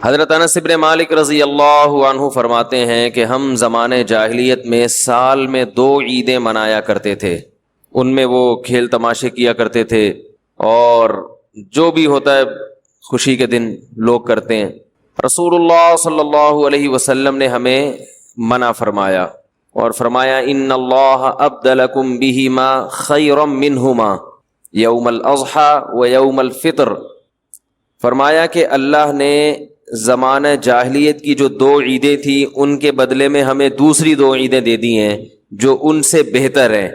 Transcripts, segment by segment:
حضرت انس بن مالک رضی اللہ عنہ فرماتے ہیں کہ ہم زمانے جاہلیت میں سال میں 2 عیدیں منایا کرتے تھے. ان میں وہ کھیل تماشے کیا کرتے تھے اور جو بھی ہوتا ہے خوشی کے دن لوگ کرتے ہیں. رسول اللہ صلی اللہ علیہ وسلم نے ہمیں منع فرمایا اور فرمایا ان اللہ ابدلکم بہما خیرا منہما یوم الاضحی و یوم الفطر. فرمایا کہ اللہ نے زمانہ جاہلیت کی جو 2 عیدیں تھیں ان کے بدلے میں ہمیں دوسری 2 عیدیں دے دی ہیں جو ان سے بہتر ہیں.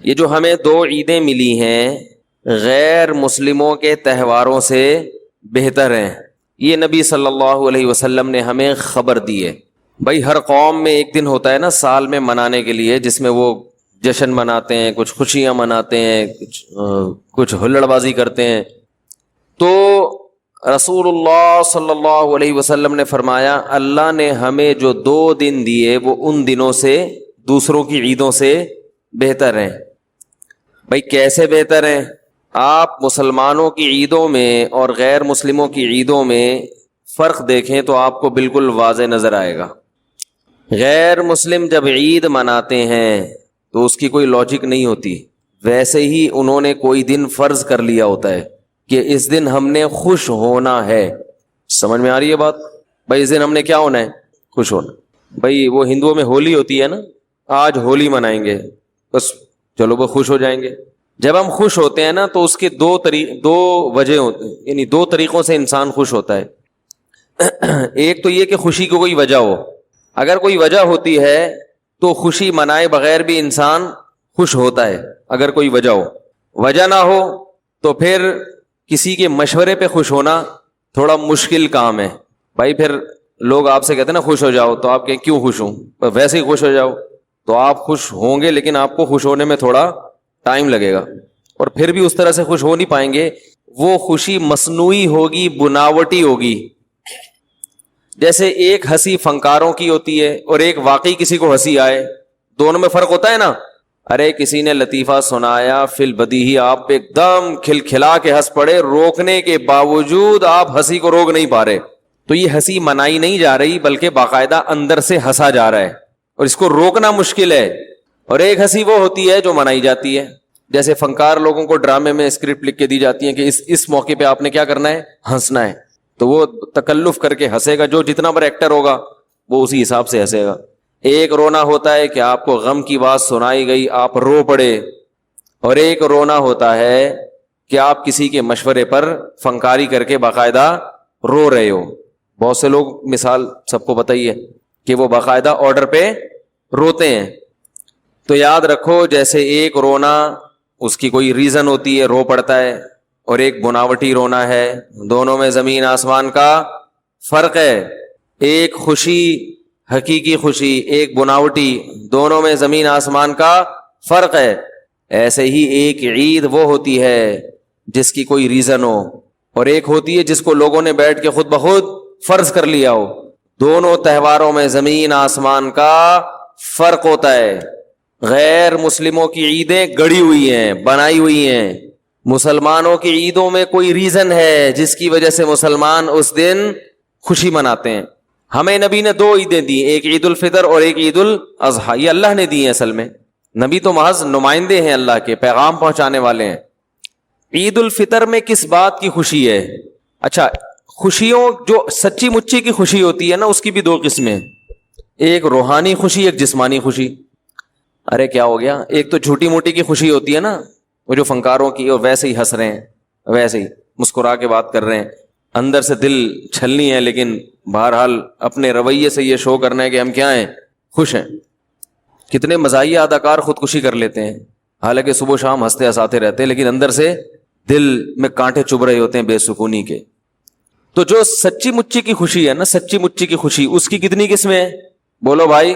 یہ جو ہمیں 2 عیدیں ملی ہیں غیر مسلموں کے تہواروں سے بہتر ہیں. یہ نبی صلی اللہ علیہ وسلم نے ہمیں خبر دی ہے. بھائی ہر قوم میں ایک دن ہوتا ہے نا سال میں منانے کے لیے جس میں وہ جشن مناتے ہیں, کچھ خوشیاں مناتے ہیں, کچھ ہلڑ بازی کرتے ہیں. تو رسول اللہ صلی اللہ علیہ وسلم نے فرمایا اللہ نے ہمیں جو 2 دن دیے وہ ان دنوں سے دوسروں کی عیدوں سے بہتر ہیں. بھائی کیسے بہتر ہیں؟ آپ مسلمانوں کی عیدوں میں اور غیر مسلموں کی عیدوں میں فرق دیکھیں تو آپ کو بالکل واضح نظر آئے گا. غیر مسلم جب عید مناتے ہیں تو اس کی کوئی لاجک نہیں ہوتی. ویسے ہی انہوں نے کوئی دن فرض کر لیا ہوتا ہے کہ اس دن ہم نے خوش ہونا ہے. سمجھ میں آ رہی ہے بات؟ بھائی اس دن ہم نے کیا ہونا ہے؟ خوش ہونا. بھائی وہ ہندوؤں میں ہولی ہوتی ہے نا, آج ہولی منائیں گے, بس چلو وہ خوش ہو جائیں گے. جب ہم خوش ہوتے ہیں نا تو اس کے 2 وجہ ہوتے ہیں, یعنی 2 طریقوں سے انسان خوش ہوتا ہے. ایک تو یہ کہ خوشی کی کوئی وجہ ہو. اگر کوئی وجہ ہوتی ہے تو خوشی منائے بغیر بھی انسان خوش ہوتا ہے اگر کوئی وجہ ہو. وجہ نہ ہو تو پھر کسی کے مشورے پہ خوش ہونا تھوڑا مشکل کام ہے. بھائی پھر لوگ آپ سے کہتے ہیں نا خوش ہو جاؤ, تو آپ کہیں کیوں خوش ہوں؟ ویسے ہی خوش ہو جاؤ. تو آپ خوش ہوں گے لیکن آپ کو خوش ہونے میں تھوڑا ٹائم لگے گا اور پھر بھی اس طرح سے خوش ہو نہیں پائیں گے. وہ خوشی مصنوعی ہوگی, بناوٹی ہوگی. جیسے ایک ہنسی فنکاروں کی ہوتی ہے اور ایک واقعی کسی کو ہنسی آئے, دونوں میں فرق ہوتا ہے نا. ارے کسی نے لطیفہ سنایا فی البدیہی, آپ ایک دم کھلکھلا کے ہنس پڑے, روکنے کے باوجود آپ ہنسی کو روک نہیں پا رہے. تو یہ ہنسی منائی نہیں جا رہی بلکہ باقاعدہ اندر سے ہنسا جا رہا ہے اور اس کو روکنا مشکل ہے. اور ایک ہنسی وہ ہوتی ہے جو منائی جاتی ہے. جیسے فنکار لوگوں کو ڈرامے میں اسکرپٹ لکھ کے دی جاتی ہے کہ اس موقع پہ آپ نے کیا کرنا ہے؟ ہنسنا ہے. تو وہ تکلف کر کے ہنسے گا, جو جتنا بڑا ایکٹر ہوگا وہ اسی حساب سے ہنسے گا. ایک رونا ہوتا ہے کہ آپ کو غم کی بات سنائی گئی, آپ رو پڑے, اور ایک رونا ہوتا ہے کہ آپ کسی کے مشورے پر فنکاری کر کے باقاعدہ رو رہے ہو. بہت سے لوگ مثال سب کو پتہ ہی ہے کہ وہ باقاعدہ آرڈر پہ روتے ہیں. تو یاد رکھو جیسے ایک رونا اس کی کوئی ریزن ہوتی ہے, رو پڑتا ہے, اور ایک بناوٹی رونا ہے, دونوں میں زمین آسمان کا فرق ہے. ایک خوشی حقیقی خوشی, ایک بناوٹی, دونوں میں زمین آسمان کا فرق ہے. ایسے ہی ایک عید وہ ہوتی ہے جس کی کوئی ریزن ہو, اور ایک ہوتی ہے جس کو لوگوں نے بیٹھ کے خود بخود فرض کر لیا ہو. دونوں تہواروں میں زمین آسمان کا فرق ہوتا ہے. غیر مسلموں کی عیدیں گڑی ہوئی ہیں, بنائی ہوئی ہیں. مسلمانوں کی عیدوں میں کوئی ریزن ہے جس کی وجہ سے مسلمان اس دن خوشی مناتے ہیں. ہمیں نبی نے 2 عیدیں دی, ایک عید الفطر اور ایک عید الاضحیٰ. یہ اللہ نے دی ہیں. اصل میں نبی تو محض نمائندے ہیں, اللہ کے پیغام پہنچانے والے ہیں. عید الفطر میں کس بات کی خوشی ہے؟ اچھا, خوشیوں جو سچی مچی کی خوشی ہوتی ہے نا اس کی بھی 2 قسمیں, ایک روحانی خوشی, ایک جسمانی خوشی. ارے کیا ہو گیا؟ ایک تو جھوٹی موٹی کی خوشی ہوتی ہے نا, وہ جو فنکاروں کی, اور ویسے ہی ہنس رہے ہیں, ویسے ہی مسکرا کے بات کر رہے ہیں, اندر سے دل چھلنی ہے لیکن بہرحال اپنے رویے سے یہ شو کرنا ہے کہ ہم کیا ہیں, خوش ہیں. کتنے مزاحیہ اداکار خودکشی کر لیتے ہیں, حالانکہ صبح شام ہنستے ہنساتے رہتے ہیں لیکن اندر سے دل میں کانٹے چبھ رہے ہوتے ہیں بے سکونی کے. تو جو سچی مچی کی خوشی ہے نا, سچی مچی کی خوشی, اس کی کتنی قسمیں ہیں؟ بولو بھائی.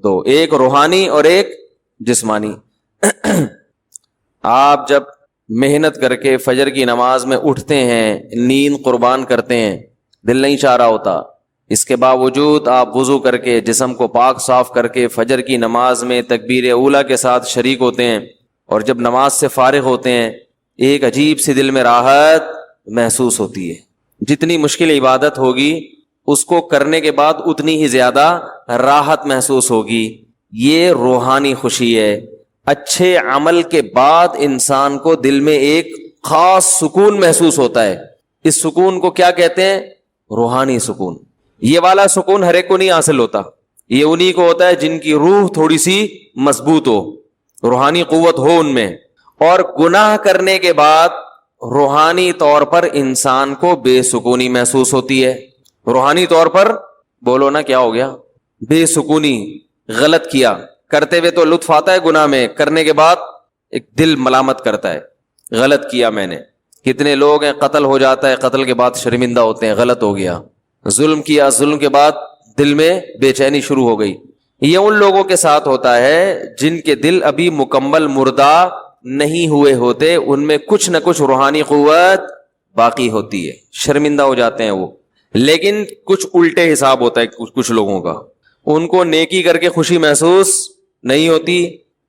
2, ایک روحانی اور ایک جسمانی. آپ جب محنت کر کے فجر کی نماز میں اٹھتے ہیں, نیند قربان کرتے ہیں, دل نہیں چاہ رہا ہوتا, اس کے باوجود آپ وضو کر کے جسم کو پاک صاف کر کے فجر کی نماز میں تکبیر اولیٰ کے ساتھ شریک ہوتے ہیں, اور جب نماز سے فارغ ہوتے ہیں ایک عجیب سی دل میں راحت محسوس ہوتی ہے. جتنی مشکل عبادت ہوگی اس کو کرنے کے بعد اتنی ہی زیادہ راحت محسوس ہوگی. یہ روحانی خوشی ہے. اچھے عمل کے بعد انسان کو دل میں ایک خاص سکون محسوس ہوتا ہے. اس سکون کو کیا کہتے ہیں؟ روحانی سکون. یہ والا سکون ہر ایک کو نہیں حاصل ہوتا. یہ انہی کو ہوتا ہے جن کی روح تھوڑی سی مضبوط ہو, روحانی قوت ہو ان میں. اور گناہ کرنے کے بعد روحانی طور پر انسان کو بے سکونی محسوس ہوتی ہے. روحانی طور پر بولو نا کیا ہو گیا؟ بے سکونی. غلط کیا, کرتے ہوئے تو لطف آتا ہے گناہ میں, کرنے کے بعد ایک دل ملامت کرتا ہے, غلط کیا میں نے. کتنے لوگ ہیں قتل ہو جاتا ہے, قتل کے بعد شرمندہ ہوتے ہیں, غلط ہو گیا. ظلم کیا, ظلم کے بعد دل میں بے چینی شروع ہو گئی. یہ ان لوگوں کے ساتھ ہوتا ہے جن کے دل ابھی مکمل مردہ نہیں ہوئے ہوتے, ان میں کچھ نہ کچھ روحانی قوت باقی ہوتی ہے, شرمندہ ہو جاتے ہیں وہ. لیکن کچھ الٹے حساب ہوتا ہے کچھ لوگوں کا, ان کو نیکی کر کے خوشی محسوس نہیں ہوتی,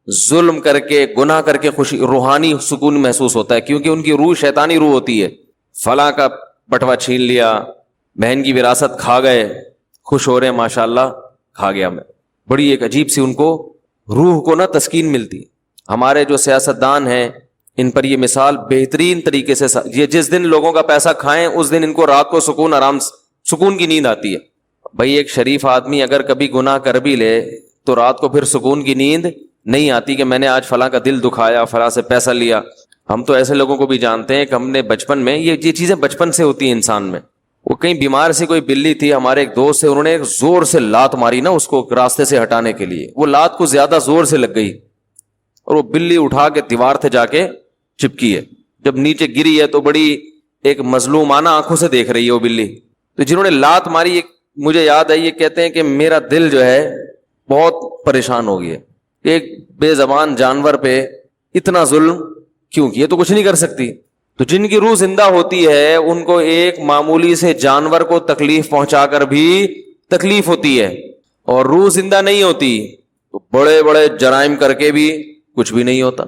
ظلم کر کے گناہ کر کے خوشی روحانی سکون محسوس ہوتا ہے, کیونکہ ان کی روح شیطانی روح ہوتی ہے. فلاں کا بٹوا چھین لیا, بہن کی وراثت کھا گئے, خوش ہو رہے ہیں ماشاءاللہ کھا گیا میں. بڑی ایک عجیب سی ان کو روح کو نا تسکین ملتی. ہمارے جو سیاستدان ہیں ان پر یہ مثال بہترین طریقے سے, یہ جس دن لوگوں کا پیسہ کھائیں اس دن ان کو رات کو سکون, آرام سکون کی نیند آتی ہے. بھائی ایک شریف آدمی اگر کبھی گناہ کر بھی لے تو رات کو پھر سکون کی نیند نہیں آتی کہ میں نے آج فلاں کا دل دکھایا, فلاں سے پیسہ لیا. ہم تو ایسے لوگوں کو بھی جانتے ہیں کہ ہم نے بچپن میں یہ چیزیں بچپن سے ہوتی ہیں انسان میں. وہ کہیں بیمار سی کوئی بلی تھی, ہمارے ایک دوست سے, انہوں نے ایک زور سے لات ماری نا اس کو راستے سے ہٹانے کے لیے. وہ لات کو زیادہ زور سے لگ گئی اور وہ بلی اٹھا کے دیوار تھے جا کے چپکی ہے. جب نیچے گری ہے تو بڑی ایک مظلومانہ آنکھوں سے دیکھ رہی ہے وہ بلی. تو جنہوں نے لات ماری, مجھے یاد ہے, یہ کہتے ہیں کہ میرا دل جو ہے بہت پریشان ہو گیا, ایک بے زبان جانور پہ اتنا ظلم کیوں کیا, تو کچھ نہیں کر سکتی. تو جن کی روح زندہ ہوتی ہے ان کو ایک معمولی سے جانور کو تکلیف پہنچا کر بھی تکلیف ہوتی ہے, اور روح زندہ نہیں ہوتی تو بڑے بڑے جرائم کر کے بھی کچھ بھی نہیں ہوتا.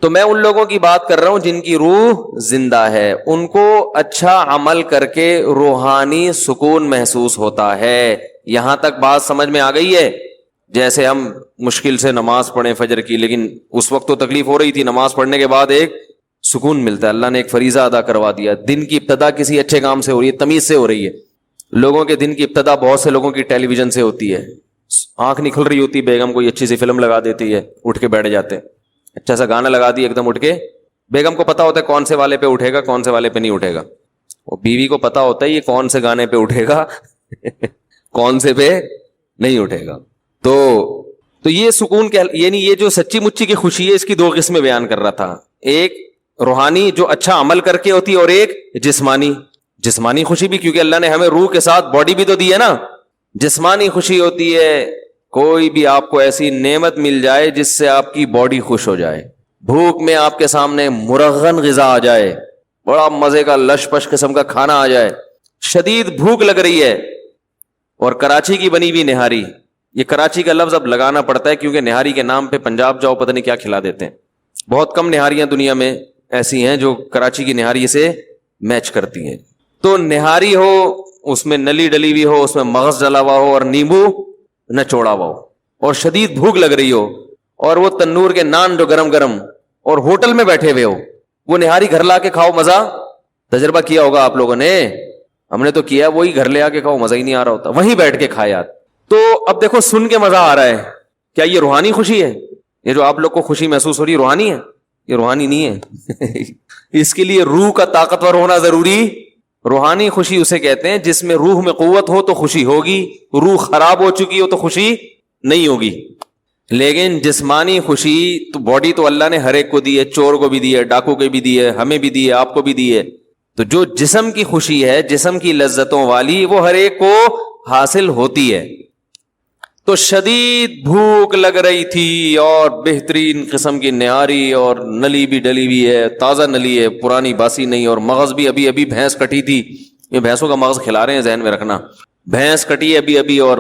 تو میں ان لوگوں کی بات کر رہا ہوں جن کی روح زندہ ہے, ان کو اچھا عمل کر کے روحانی سکون محسوس ہوتا ہے. یہاں تک بات سمجھ میں آ گئی ہے؟ جیسے ہم مشکل سے نماز پڑھیں فجر کی, لیکن اس وقت تو تکلیف ہو رہی تھی, نماز پڑھنے کے بعد ایک سکون ملتا ہے, اللہ نے ایک فریضہ ادا کروا دیا. دن کی ابتدا کسی اچھے کام سے ہو رہی ہے, تمیز سے ہو رہی ہے. لوگوں کے دن کی ابتدا بہت سے لوگوں کی ٹیلی ویژن سے ہوتی ہے. آنکھ نہیں کھل رہی ہوتی, بیگم کوئی اچھی سی فلم لگا دیتی ہے, اٹھ کے بیٹھ جاتے, اچھا سا گانا لگا دی ایک دم اٹھ کے. بیگم کو پتا ہوتا ہے کون سے والے پہ اٹھے گا, کون سے والے پہ نہیں اٹھے گا. وہ بیوی کو پتا ہوتا ہے یہ کون سے گانے پہ اٹھے گا کون سے پہ نہیں اٹھے گا. تو یہ سکون یعنی یہ جو سچی مچی کی خوشی ہے, اس کی دو قسمیں بیان کر رہا تھا. ایک روحانی جو اچھا عمل کر کے ہوتی ہے, اور ایک جسمانی خوشی بھی, کیونکہ اللہ نے ہمیں روح کے ساتھ باڈی بھی تو دی ہے نا. جسمانی خوشی ہوتی ہے کوئی بھی آپ کو ایسی نعمت مل جائے جس سے آپ کی باڈی خوش ہو جائے. بھوک میں آپ کے سامنے مرغن غذا آ جائے, بڑا مزے کا لش پش قسم کا کھانا آ جائے, شدید بھوک لگ رہی ہے, اور کراچی کی بنی ہوئی نہاری. یہ کراچی کا لفظ اب لگانا پڑتا ہے کیونکہ نہاری کے نام پہ پنجاب جاؤ پتہ نہیں کیا کھلا دیتے ہیں. بہت کم نہاریاں دنیا میں ایسی ہیں جو کراچی کی نہاری سے میچ کرتی ہیں. تو نہاری ہو, اس میں نلی ڈلی ہوئی ہو, اس میں مغز ڈلا ہوا ہو اور نیمبو نچوڑا ہوا ہو, اور شدید بھوک لگ رہی ہو, اور وہ تنور کے نان جو گرم گرم, اور ہوٹل میں بیٹھے ہوئے ہو, وہ نہاری گھر لا کے کھاؤ, مزہ تجربہ کیا ہوگا آپ لوگوں نے, ہم نے تو کیا, وہی گھر لے آ کے کھاؤ, مزہ ہی نہیں آ رہا ہوتا, وہیں بیٹھ کے کھائے یار. تو اب دیکھو سن کے مزہ آ رہا ہے, کیا یہ روحانی خوشی ہے؟ یہ جو آپ لوگ کو خوشی محسوس ہو رہی ہے روحانی ہے؟ یہ روحانی نہیں ہے اس کے لیے روح کا طاقتور ہونا ضروری. روحانی خوشی اسے کہتے ہیں جس میں روح میں قوت ہو تو خوشی ہوگی, روح خراب ہو چکی ہو تو خوشی نہیں ہوگی. لیکن جسمانی خوشی تو باڈی تو اللہ نے ہر ایک کو دی ہے, چور کو بھی دی ہے, ڈاکو کو بھی دی ہے, ہمیں بھی دی ہے, آپ کو بھی دی ہے. تو جو جسم کی خوشی ہے, جسم کی لذتوں والی, وہ ہر ایک کو حاصل ہوتی ہے. تو شدید بھوک لگ رہی تھی اور بہترین قسم کی نہاری, اور نلی بھی ڈلی ہوئی ہے, تازہ نلی ہے, پرانی باسی نہیں, اور مغز بھی ابھی ابھی بھینس کٹی تھی. یہ بھینسوں کا مغز کھلا رہے ہیں, ذہن میں رکھنا, بھینس کٹی ہے ابھی ابھی, اور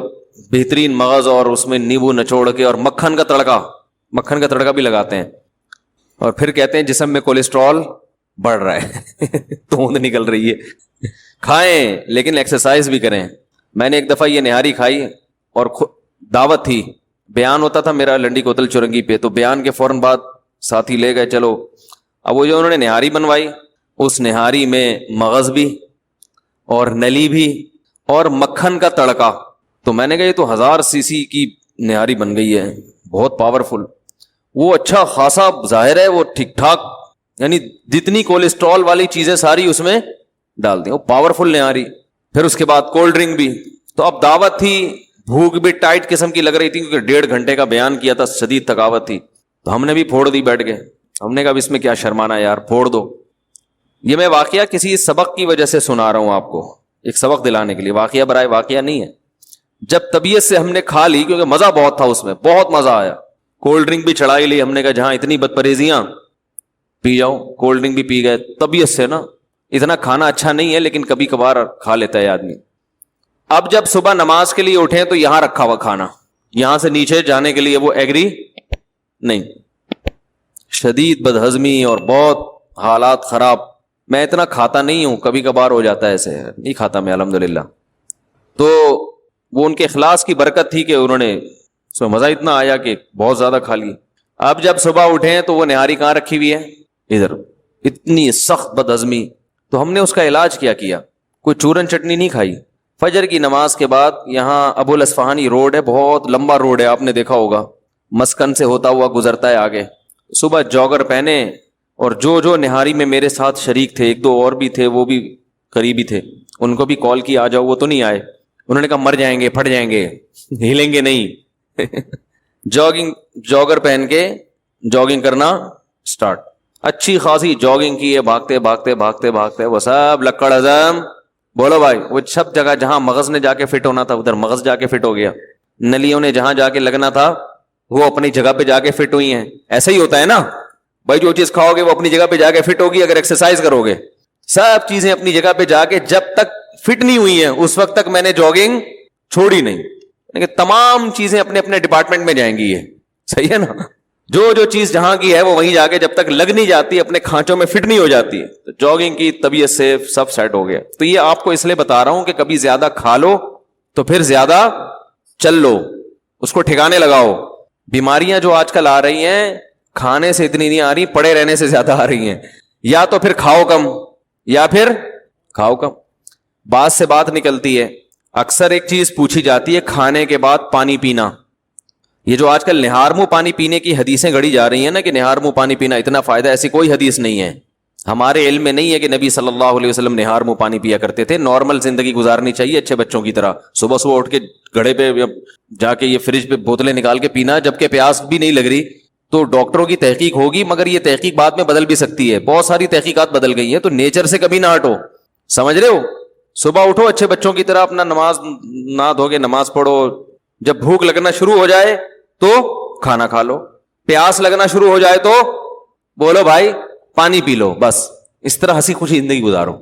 بہترین مغز, اور اس میں نیبو نچوڑ کے, اور مکھن کا تڑکا بھی لگاتے ہیں, اور پھر کہتے ہیں جسم میں کولیسٹرول بڑھ رہا ہے توند نکل رہی ہے. کھائیں لیکن ایکسرسائز بھی کریں. میں نے ایک دفعہ یہ نہاری کھائی اور دعوت تھی, بیان ہوتا تھا میرا لنڈی کوتل چورنگی پہ, تو بیان کے فوراً بعد ساتھی لے گئے چلو. اب وہ جو انہوں نے نہاری بنوائی, اس نہاری میں مغز بھی اور نلی بھی اور مکھن کا تڑکا, تو میں نے کہا یہ تو 1000 cc کی نہاری بن گئی ہے, بہت پاورفل. وہ اچھا خاصا ظاہر ہے وہ ٹھیک ٹھاک, یعنی جتنی کولیسٹرول والی چیزیں ساری اس میں ڈال دیں, وہ پاورفل نہاری. پھر اس کے بعد کولڈ ڈرنک بھی. تو اب دعوت تھی, بھوک بھی ٹائٹ قسم کی لگ رہی تھی کیونکہ 1.5 گھنٹے کا بیان کیا تھا, شدید تھکاوٹ تھی. تو ہم نے بھی پھوڑ دی بیٹھ کے. ہم نے کہا اب اس میں کیا شرمانا یار, پھوڑ دو. یہ میں واقعہ کسی سبق کی وجہ سے سنا رہا ہوں آپ کو, ایک سبق دلانے کے لیے, واقعہ برائے واقعہ نہیں ہے. جب طبیعت سے ہم نے کھا لی, کیونکہ مزہ بہت تھا اس میں, بہت مزہ آیا, کولڈ ڈرنک بھی چڑھائی لی. ہم نے کہا جہاں اتنی بدپریزیاں پی جاؤ, کولڈ ڈرنک بھی پی گئے. طبیعت سے نا, اتنا کھانا اچھا نہیں ہے لیکن کبھی کبھار کھا لیتا ہے آدمی. اب جب صبح نماز کے لیے اٹھیں تو یہاں رکھا ہوا کھانا, یہاں سے نیچے جانے کے لیے وہ ایگری نہیں, شدید بدہضمی اور بہت حالات خراب. میں اتنا کھاتا نہیں ہوں, کبھی کبھار ہو جاتا ہے ایسے, نہیں کھاتا میں الحمدللہ. تو وہ ان کے اخلاص کی برکت تھی کہ انہوں نے, اس میں مزہ اتنا آیا کہ بہت زیادہ کھا لی. اب جب صبح اٹھیں تو وہ نہاری کہاں رکھی ہوئی ہے, ادھر. اتنی سخت بدہضمی. تو ہم نے اس کا علاج کیا, کوئی چورن چٹنی نہیں کھائی. فجر کی نماز کے بعد یہاں ابو الاصفہانی روڈ ہے, بہت لمبا روڈ ہے, آپ نے دیکھا ہوگا, مسکن سے ہوتا ہوا گزرتا ہے آگے. صبح جاگر پہنے, اور جو نہاری میں میرے ساتھ شریک تھے, 1-2 اور بھی تھے, وہ بھی قریبی تھے, ان کو بھی کال کی آ جاؤ, وہ تو نہیں آئے. انہوں نے کہا مر جائیں گے, پھٹ جائیں گے, ہلیں گے نہیں. جاگر پہن کے جاگنگ کرنا سٹارٹ. اچھی خاصی جاگنگ کی ہے, بھاگتے بھاگتے بھاگتے بھاگتے. وہ سب لکڑ ہضم, بولو بھائی, وہ سب جگہ جہاں مغز نے جا کے فٹ ہونا تھا ادھر مغز جا کے فٹ ہو گیا, نلیوں نے جہاں جا کے لگنا تھا وہ اپنی جگہ پہ جا کے فٹ ہوئی ہیں. ایسا ہی ہوتا ہے نا بھائی, جو چیز کھاؤ گے وہ اپنی جگہ پہ جا کے فٹ ہوگی. اگر ایکسرسائز کرو گے, سب چیزیں اپنی جگہ پہ جا کے جب تک فٹ نہیں ہوئی ہیں اس وقت تک میں نے جاگنگ چھوڑی نہیں. لیکن تمام چیزیں اپنے اپنے ڈپارٹمنٹ میں جائیں گی, یہ صحیح ہے نا. جو چیز جہاں کی ہے وہ وہیں جا کے جب تک لگ نہیں جاتی, اپنے کھانچوں میں فٹ نہیں ہو جاتی ہے. تو جاگنگ کی طبیعت سے سب سیٹ ہو گیا. تو یہ آپ کو اس لیے بتا رہا ہوں کہ کبھی زیادہ کھا لو تو پھر زیادہ چل لو, اس کو ٹھکانے لگاؤ. بیماریاں جو آج کل آ رہی ہیں کھانے سے اتنی نہیں آ رہی, پڑے رہنے سے زیادہ آ رہی ہیں. یا تو پھر کھاؤ کم, یا پھر کھاؤ کم. بات سے بات نکلتی ہے, اکثر ایک چیز پوچھی جاتی ہے, کھانے کے بعد پانی پینا. یہ جو آج کل نہار منہ پانی پینے کی حدیثیں گھڑی جا رہی ہیں نا کہ نہار منہ پانی پینا اتنا فائدہ, ایسی کوئی حدیث نہیں ہے. ہمارے علم میں نہیں ہے کہ نبی صلی اللہ علیہ وسلم نہار منہ پانی پیا کرتے تھے. نارمل زندگی گزارنی چاہیے اچھے بچوں کی طرح. صبح صبح اٹھ کے گھڑے پہ جا کے یہ فریج پہ بوتلیں نکال کے پینا, جبکہ پیاس بھی نہیں لگ رہی. تو ڈاکٹروں کی تحقیق ہوگی, مگر یہ تحقیق بعد میں بدل بھی سکتی ہے. بہت ساری تحقیقات بدل گئی ہیں, تو نیچر سے کبھی نہ ہٹو, سمجھ رہے ہو. صبح اٹھو اچھے بچوں کی طرح, اپنا نماز نہ دھو کے نماز پڑھو. جب بھوک لگنا شروع ہو جائے تو کھانا کھا لو, پیاس لگنا شروع ہو جائے تو بولو بھائی پانی پی لو. بس اس طرح ہنسی خوشی زندگی گزارو,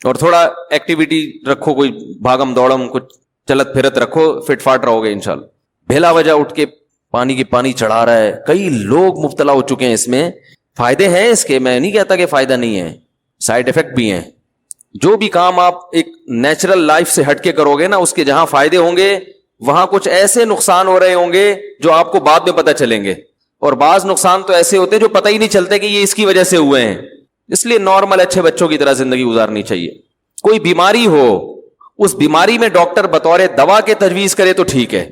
اور تھوڑا ایکٹیویٹی رکھو, کوئی بھاگم دوڑم, کچھ چلت پھرت رکھو, فٹ فاٹ رہو گے انشاءاللہ. بھلا وجہ اٹھ کے پانی چڑھا رہا ہے, کئی لوگ مبتلا ہو چکے ہیں اس میں. فائدے ہیں اس کے, میں نہیں کہتا کہ فائدہ نہیں ہے, سائڈ افیکٹ بھی ہیں. جو بھی کام آپ ایک نیچرل لائف سے ہٹ کے کرو گے نا, اس کے جہاں فائدے ہوں گے وہاں کچھ ایسے نقصان ہو رہے ہوں گے جو آپ کو بعد میں پتہ چلیں گے. اور بعض نقصان تو ایسے ہوتے ہیں جو پتہ ہی نہیں چلتے کہ یہ اس کی وجہ سے ہوئے ہیں. اس لیے نارمل اچھے بچوں کی طرح زندگی گزارنی چاہیے. کوئی بیماری ہو, اس بیماری میں ڈاکٹر بطور دوا کے تجویز کرے تو ٹھیک ہے.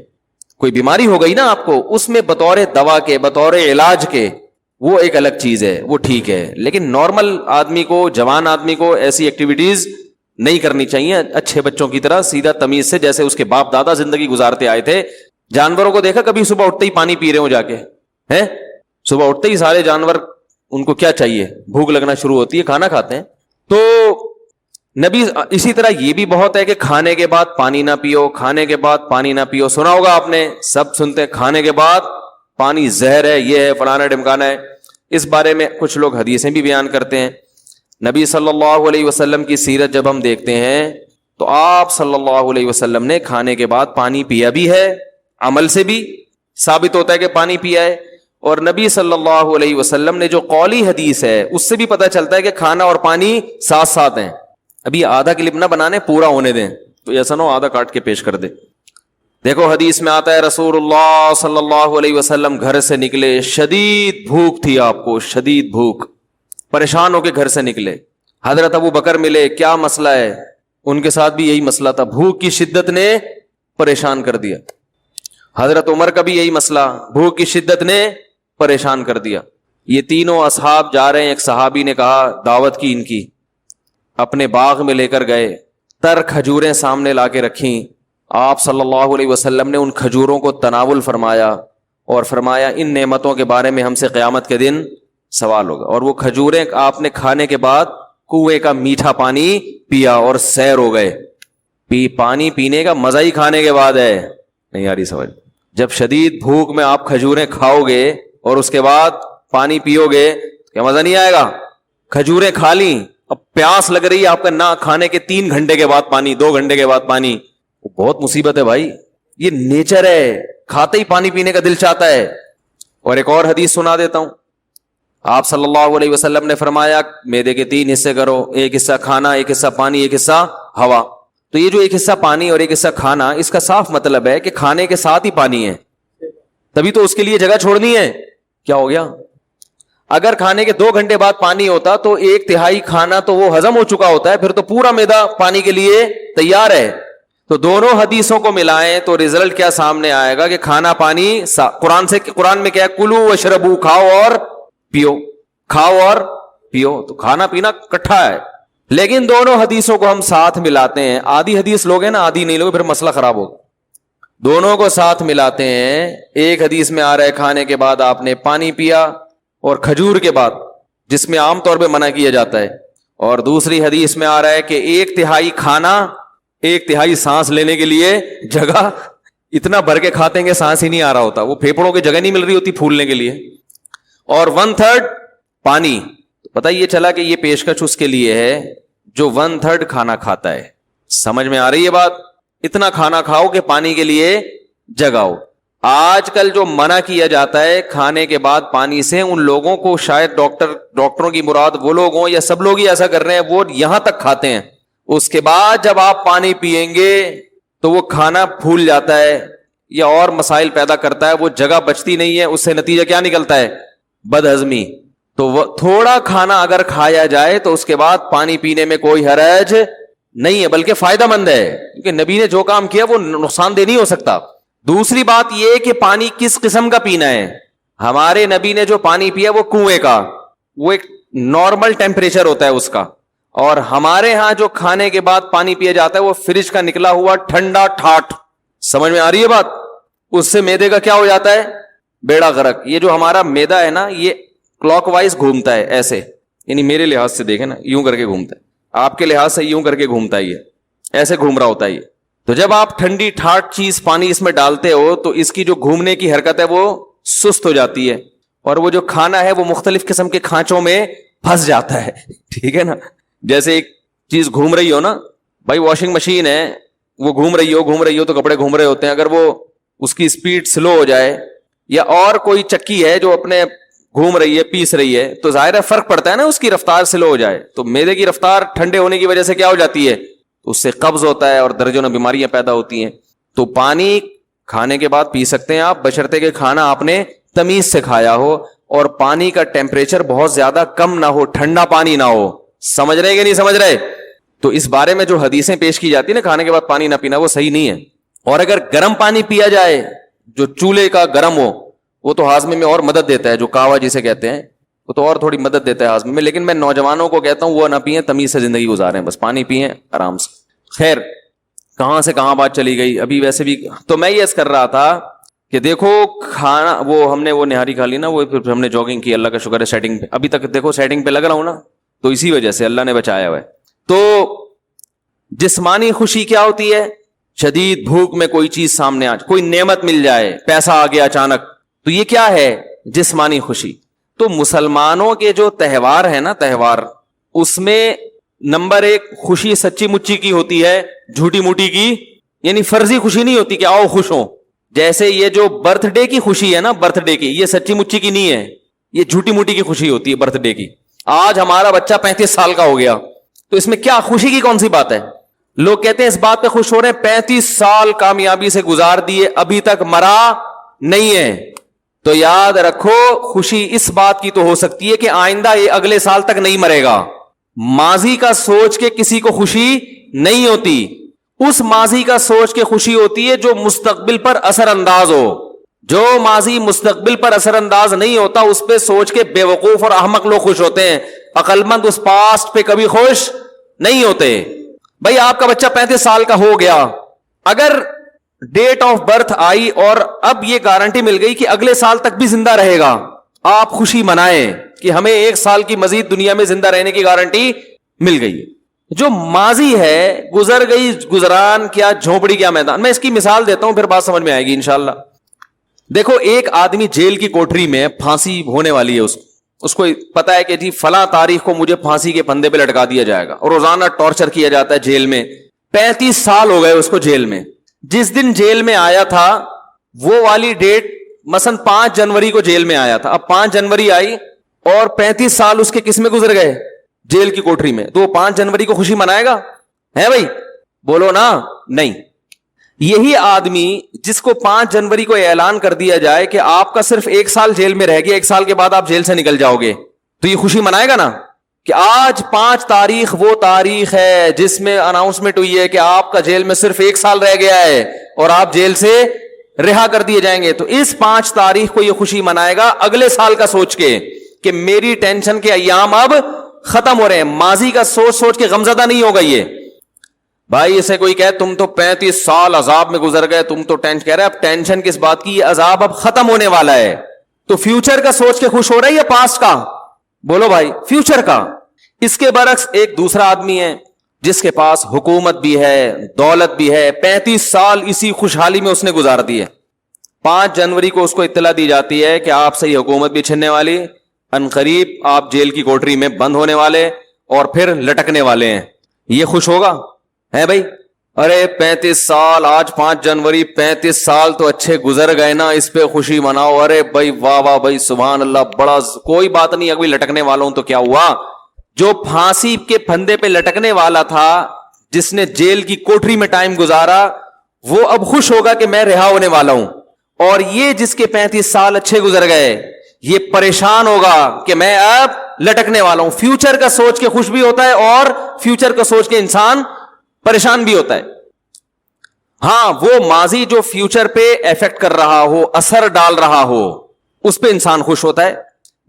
کوئی بیماری ہو گئی نا آپ کو, اس میں بطور دوا کے, بطور علاج کے, وہ ایک الگ چیز ہے, وہ ٹھیک ہے. لیکن نارمل آدمی کو, جوان آدمی کو ایسی ایکٹیویٹیز نہیں کرنی چاہیے اچھے بچوں کی طرح, سیدھا تمیز سے, جیسے اس کے باپ دادا زندگی گزارتے آئے تھے. جانوروں کو دیکھا کبھی صبح اٹھتے ہی پانی پی رہے ہو جا کے, ہیں صبح اٹھتے ہی سارے جانور, ان کو کیا چاہیے, بھوک لگنا شروع ہوتی ہے, کھانا کھاتے ہیں. تو نبی اسی طرہ یہ بھی بہت ہے کہ کھانے کے بعد پانی نہ پیو, کھانے کے بعد پانی نہ پیو. سنا ہوگا آپ نے, سب سنتے ہیں کھانے کے بعد پانی زہر ہے, یہ ہے, فلانا ڈمکانا ہے. اس بارے میں کچھ لوگ حدیثیں بھی بیان کرتے ہیں. نبی صلی اللہ علیہ وسلم کی سیرت جب ہم دیکھتے ہیں تو آپ صلی اللہ علیہ وسلم نے کھانے کے بعد پانی پیا بھی ہے, عمل سے بھی ثابت ہوتا ہے کہ پانی پیا ہے. اور نبی صلی اللہ علیہ وسلم نے جو قولی حدیث ہے اس سے بھی پتہ چلتا ہے کہ کھانا اور پانی ساتھ ساتھ ہیں. ابھی آدھا کلپ نہ بنانے، پورا ہونے دیں، تو ایسا نہ ہو آدھا کاٹ کے پیش کر دے. دیکھو حدیث میں آتا ہے رسول اللہ صلی اللہ علیہ وسلم گھر سے نکلے، شدید بھوک تھی آپ کو، شدید بھوک، پریشان ہو کے گھر سے نکلے. حضرت ابو بکر ملے، کیا مسئلہ ہے؟ ان کے ساتھ بھی یہی مسئلہ تھا، بھوک کی شدت نے پریشان کر دیا. حضرت عمر کا بھی یہی مسئلہ، بھوک کی شدت نے پریشان کر دیا. یہ تینوں اصحاب جا رہے ہیں، ایک صحابی نے کہا دعوت کی ان کی، اپنے باغ میں لے کر گئے، تر کھجوریں سامنے لا کے رکھیں. آپ صلی اللہ علیہ وسلم نے ان کھجوروں کو تناول فرمایا اور فرمایا ان نعمتوں کے بارے میں ہم سے قیامت کے دن سوال ہوگا. اور وہ کھجوریں آپ نے کھانے کے بعد کنویں کا میٹھا پانی پیا اور سیر ہو گئے. پانی پینے کا مزہ ہی کھانے کے بعد ہے. نہیں آ رہی سمجھ؟ جب شدید بھوک میں آپ کھجوریں کھاؤ گے اور اس کے بعد پانی پیو گے، کیا مزہ نہیں آئے گا؟ کھجوریں کھا لیں، اب پیاس لگ رہی ہے آپ کا، نہ کھانے کے 3 گھنٹے کے بعد پانی، 2 گھنٹے کے بعد پانی، بہت مصیبت ہے بھائی. یہ نیچر ہے، کھاتے ہی پانی پینے کا دل چاہتا ہے. اور ایک اور حدیث سنا دیتا ہوں. آپ صلی اللہ علیہ وسلم نے فرمایا معدے کے 3 حصے کرو، ایک حصہ کھانا، ایک حصہ پانی، ایک حصہ ہوا. تو یہ جو ایک حصہ پانی اور ایک حصہ کھانا، اس کا صاف مطلب ہے کہ کھانے کے ساتھ ہی پانی ہے، تبھی تو اس کے لیے جگہ چھوڑنی ہے. کیا ہو گیا؟ اگر کھانے کے 2 گھنٹے بعد پانی ہوتا تو 1/3 کھانا تو وہ ہضم ہو چکا ہوتا ہے، پھر تو پورا معدہ پانی کے لیے تیار ہے. تو دونوں حدیثوں کو ملائیں تو رزلٹ کیا سامنے آئے گا کہ کھانا پانی قرآن میں کیا ہے؟ کلو وشربو، کھاؤ اور پیو، کھاؤ اور پیو. تو کھانا پینا کٹھا ہے. لیکن دونوں حدیثوں کو ہم ساتھ ملاتے ہیں. آدھی حدیث لوگ ہیں نا، آدھی نہیں لوگ، پھر مسئلہ خراب ہوگا. دونوں کو ساتھ ملاتے ہیں. ایک حدیث میں آ رہا ہے کھانے کے بعد آپ نے پانی پیا اور کھجور کے بعد، جس میں عام طور پہ منع کیا جاتا ہے. اور دوسری حدیث میں آ رہا ہے کہ 1/3 کھانا، 1/3 سانس لینے کے لیے جگہ. اتنا بھر کے کھاتے ہیں کہ سانس ہی نہیں آ رہا ہوتا، وہ پھیپڑوں کی جگہ نہیں مل رہی ہوتی پھولنے کے لیے. اور 1/3 پانی. پتہ یہ چلا کہ یہ پیشکش اس کے لیے ہے جو 1/3 کھانا کھاتا ہے. سمجھ میں آ رہی ہے بات؟ اتنا کھانا کھاؤ کہ پانی کے لیے جگہ ہو. آج کل جو منع کیا جاتا ہے کھانے کے بعد پانی سے، ان لوگوں کو شاید ڈاکٹروں کی مراد وہ لوگ ہوں یا سب لوگ ہی ایسا کر رہے ہیں، وہ یہاں تک کھاتے ہیں، اس کے بعد جب آپ پانی پیئیں گے تو وہ کھانا پھول جاتا ہے یا اور مسائل پیدا کرتا ہے، وہ جگہ بچتی نہیں ہے. اس سے نتیجہ کیا نکلتا ہے؟ بد ہضمی. تو وہ تھوڑا کھانا اگر کھایا جائے تو اس کے بعد پانی پینے میں کوئی حرج نہیں ہے، بلکہ فائدہ مند ہے، کیونکہ نبی نے جو کام کیا وہ نقصان دہ نہیں ہو سکتا. دوسری بات یہ کہ پانی کس قسم کا پینا ہے. ہمارے نبی نے جو پانی پیا وہ کنویں کا، وہ ایک نارمل ٹیمپریچر ہوتا ہے اس کا. اور ہمارے ہاں جو کھانے کے بعد پانی پیا جاتا ہے وہ فریج کا نکلا ہوا ٹھنڈا ٹھاٹ. سمجھ میں آ رہی ہے بات؟ اس سے معدے کا کیا ہو جاتا ہے؟ بیڑا غرق. یہ جو ہمارا معدہ ہے نا، یہ کلاک وائز گھومتا ہے ایسے، یعنی میرے لحاظ سے دیکھیں نا، یوں کر کے گھومتا ہے، آپ کے لحاظ سے یوں کر کے گھومتا ہے، یہ ایسے گھوم رہا ہوتا ہے یہ. تو جب آپ ٹھنڈی ٹھاٹ چیز پانی اس میں ڈالتے ہو تو اس کی جو گھومنے کی حرکت ہے وہ سست ہو جاتی ہے، اور وہ جو کھانا ہے وہ مختلف قسم کے کھانچوں میں پھنس جاتا ہے. ٹھیک ہے نا؟ جیسے ایک چیز گھوم رہی ہو نا بھائی، واشنگ مشین ہے، وہ گھوم رہی ہو تو کپڑے گھوم رہے ہوتے ہیں. اگر وہ اس کی سپیڈ سلو ہو جائے، یا اور کوئی چکی ہے جو اپنے گھوم رہی ہے، پیس رہی ہے، تو ظاہر ہے فرق پڑتا ہے نا، اس کی رفتار سلو ہو جائے تو معدے کی رفتار ٹھنڈے ہونے کی وجہ سے کیا ہو جاتی ہے؟ اس سے قبض ہوتا ہے اور درجنوں بیماریاں پیدا ہوتی ہیں. تو پانی کھانے کے بعد پی سکتے ہیں آپ، بشرطے کہ کھانا آپ نے تمیز سے کھایا ہو اور پانی کا ٹیمپریچر بہت زیادہ کم نہ ہو، ٹھنڈا پانی نہ ہو. سمجھ رہے کہ نہیں سمجھ رہے؟ تو اس بارے میں جو حدیثیں پیش کی جاتی ہیں نا کھانے کے بعد پانی نہ پینا، وہ صحیح نہیں ہے. اور اگر گرم پانی پیا جائے جو چولہے کا گرم ہو، وہ تو ہاضمے میں اور مدد دیتا ہے، جو کاوا جسے کہتے ہیں، وہ تو اور تھوڑی مدد دیتا ہے ہاضمے میں. لیکن میں نوجوانوں کو کہتا ہوں وہ نہ پئیں، تمیز سے زندگی گزاریں، بس پانی پئیں آرام سے. خیر، کہاں سے کہاں بات چلی گئی ابھی. ویسے بھی تو میں یہ عرض کر رہا تھا کہ دیکھو کھانا، وہ ہم نے وہ نہاری کھا لی نا، وہ پھر ہم نے جاگنگ کی، اللہ کا شکر ہے سیٹنگ پہ ابھی تک دیکھو سیٹنگ پہ لگ رہا ہوں نا، تو اسی وجہ سے اللہ نے بچایا ہوا ہے. تو جسمانی خوشی کیا ہوتی ہے؟ شدید بھوک میں کوئی چیز سامنے کوئی نعمت مل جائے، پیسہ آ گیا اچانک، تو یہ کیا ہے؟ جسمانی خوشی. تو مسلمانوں کے جو تہوار ہے نا، تہوار، اس میں نمبر 1 خوشی سچی مچی کی ہوتی ہے، جھوٹی موٹی کی، یعنی فرضی خوشی نہیں ہوتی کہ آؤ خوش ہوں. جیسے یہ جو برتھ ڈے کی خوشی ہے نا، برتھ ڈے کی، یہ سچی مچی کی نہیں ہے، یہ جھوٹی موٹی کی خوشی ہوتی ہے برتھ ڈے کی. آج ہمارا بچہ 35 سال کا ہو گیا، تو تو اس میں کیا خوشی کی کون سی بات ہے؟ لوگ کہتے ہیں اس بات پہ خوش ہو رہے ہیں 35 سال کامیابی سے گزار دیے, ابھی تک مرا نہیں ہے. تو یاد رکھو خوشی اس بات کی تو ہو سکتی ہے کہ آئندہ یہ اگلے سال تک نہیں مرے گا. ماضی کا سوچ کے کسی کو خوشی نہیں ہوتی, اس ماضی کا سوچ کے خوشی ہوتی ہے جو مستقبل پر اثر انداز ہو. جو ماضی مستقبل پر اثر انداز نہیں ہوتا اس پہ سوچ کے بے وقوف اور احمق لوگ خوش ہوتے ہیں. عقل مند اس پاسٹ پہ کبھی خوش نہیں ہوتے. بھائی آپ کا بچہ 35 سال کا ہو گیا, اگر ڈیٹ آف برتھ آئی اور اب یہ گارنٹی مل گئی کہ اگلے سال تک بھی زندہ رہے گا, آپ خوشی منائیں کہ ہمیں 1 سال کی مزید دنیا میں زندہ رہنے کی گارنٹی مل گئی. جو ماضی ہے گزر گئی, گزران کیا جھونپڑی کیا میدان. میں اس کی مثال دیتا ہوں پھر بات سمجھ میں آئے گی انشاءاللہ. دیکھو ایک آدمی جیل کی کوٹری میں, پھانسی ہونے والی ہے, اس کو پتا ہے کہ جی فلاں تاریخ کو مجھے پھانسی کے پھندے پہ لٹکا دیا جائے گا, اور روزانہ ٹارچر کیا جاتا ہے جیل میں. 35 سال ہو گئے اس کو جیل میں. جس دن جیل میں آیا تھا وہ والی ڈیٹ مثلا 5 جنوری کو جیل میں آیا تھا. اب 5 جنوری آئی اور 35 سال اس کے کس میں گزر گئے؟ جیل کی کوٹری میں. تو وہ 5 جنوری کو خوشی منائے گا؟ ہے بھائی بولو نا. نہیں. یہی آدمی جس کو 5 جنوری کو اعلان کر دیا جائے کہ آپ کا صرف 1 سال جیل میں رہ گیا, 1 سال کے بعد آپ جیل سے نکل جاؤ گے, تو یہ خوشی منائے گا نا کہ آج 5 تاریخ وہ تاریخ ہے جس میں اناؤنسمنٹ ہوئی ہے کہ آپ کا جیل میں صرف 1 سال رہ گیا ہے اور آپ جیل سے رہا کر دیے جائیں گے. تو اس 5 تاریخ کو یہ خوشی منائے گا اگلے سال کا سوچ کے کہ میری ٹینشن کے ایام اب ختم ہو رہے ہیں. ماضی کا سوچ کے غمزدہ نہیں ہوگا یہ. بھائی اسے کوئی کہے تم تو 35 سال عذاب میں گزر گئے, تم تو ٹینشن, کہہ رہے اب ٹینشن کس بات کی, یہ عذاب اب ختم ہونے والا ہے. تو فیوچر کا سوچ کے خوش ہو رہا ہے یا پاسٹ کا؟ بولو بھائی فیوچر کا. اس کے برعکس ایک دوسرا آدمی ہے جس کے پاس حکومت بھی ہے, دولت بھی ہے, 35 سال اسی خوشحالی میں اس نے گزار دی ہے. 5 جنوری کو اس کو اطلاع دی جاتی ہے کہ آپ سے یہ حکومت بھی چھننے والی, عنقریب آپ جیل کی کوٹری میں بند ہونے والے اور پھر لٹکنے والے ہیں. یہ خوش ہوگا؟ ہے بھائی. ارے 35 سال, آج 5 جنوری, 35 سال تو اچھے گزر گئے نا, اس پہ خوشی مناؤ. ارے بھائی واہ واہ بھائی سبحان اللہ, بڑا کوئی بات نہیں. اگر لٹکنے والوں تو کیا ہوا, جو پھانسی کے پھندے پہ لٹکنے والا تھا جس نے جیل کی کوٹری میں ٹائم گزارا, وہ اب خوش ہوگا کہ میں رہا ہونے والا ہوں. اور یہ جس کے 35 سال اچھے گزر گئے یہ پریشان ہوگا کہ میں اب لٹکنے والا ہوں. فیوچر کا سوچ کے خوش بھی ہوتا ہے اور فیوچر کا سوچ کے انسان پریشان بھی ہوتا ہے. ہاں وہ ماضی جو فیوچر پہ ایفیکٹ کر رہا ہو, اثر ڈال رہا ہو, اس پہ انسان خوش ہوتا ہے.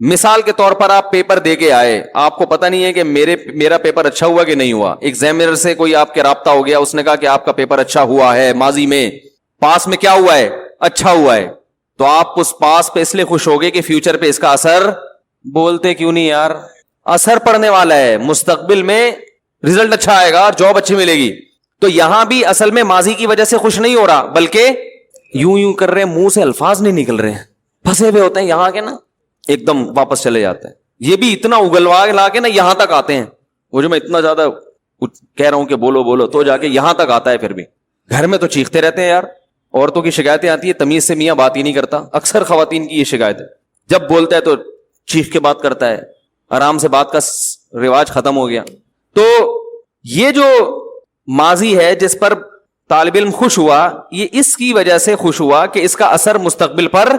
مثال کے طور پر آپ پیپر دے کے آئے, آپ کو پتہ نہیں ہے کہ میرا پیپر اچھا ہوا کہ نہیں ہوا. ایگزامینر سے کوئی آپ کے رابطہ ہو گیا, اس نے کہا کہ آپ کا پیپر اچھا ہوا ہے, ماضی میں پاس میں کیا ہوا ہے, اچھا ہوا ہے. تو آپ اس پاس پہ اس لیے خوش ہوگے کہ فیوچر پہ اس کا اثر, بولتے کیوں نہیں یار, اثر پڑنے والا ہے, مستقبل میں رزلٹ اچھا آئے گا اور جاب اچھی ملے گی. تو یہاں بھی اصل میں ماضی کی وجہ سے خوش نہیں ہو رہا, بلکہ یوں کر رہے ہیں, منہ سے الفاظ نہیں نکل رہے ہیں, پھنسے ہوئے ہوتے ہیں یہاں کے نا, ایک دم واپس چلے جاتے ہیں. یہ بھی اتنا اگلوا لا کے نا یہاں تک آتے ہیں. وہ جو میں اتنا زیادہ کہہ رہا ہوں کہ بولو بولو, تو جا کے یہاں تک آتا ہے. پھر بھی گھر میں تو چیختے رہتے ہیں یار. عورتوں کی شکایتیں آتی ہے, تمیز سے میاں بات ہی نہیں کرتا. اکثر خواتین کی یہ شکایت ہے, جب بولتا ہے تو چیخ کے بات کرتا ہے, آرام سے بات کا رواج ختم ہو گیا. تو یہ جو ماضی ہے جس پر طالب علم خوش ہوا, یہ اس کی وجہ سے خوش ہوا کہ اس کا اثر مستقبل پر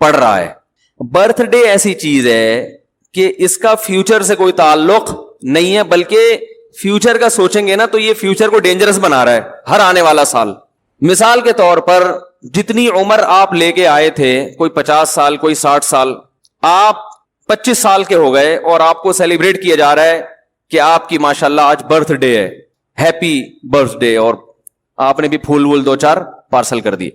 پڑ رہا ہے. برتھ ڈے ایسی چیز ہے کہ اس کا فیوچر سے کوئی تعلق نہیں ہے, بلکہ فیوچر کا سوچیں گے نا تو یہ فیوچر کو ڈینجرس بنا رہا ہے ہر آنے والا سال. مثال کے طور پر جتنی عمر آپ لے کے آئے تھے, کوئی 50 سال, کوئی 60 سال, آپ 25 سال کے ہو گئے اور آپ کو سیلیبریٹ کیا جا رہا ہے کہ آپ کی ماشاءاللہ آج برتھ ڈے ہے, ہیپی برتھ ڈے, اور آپ نے بھی پھول وول 2-4 پارسل کر دیے.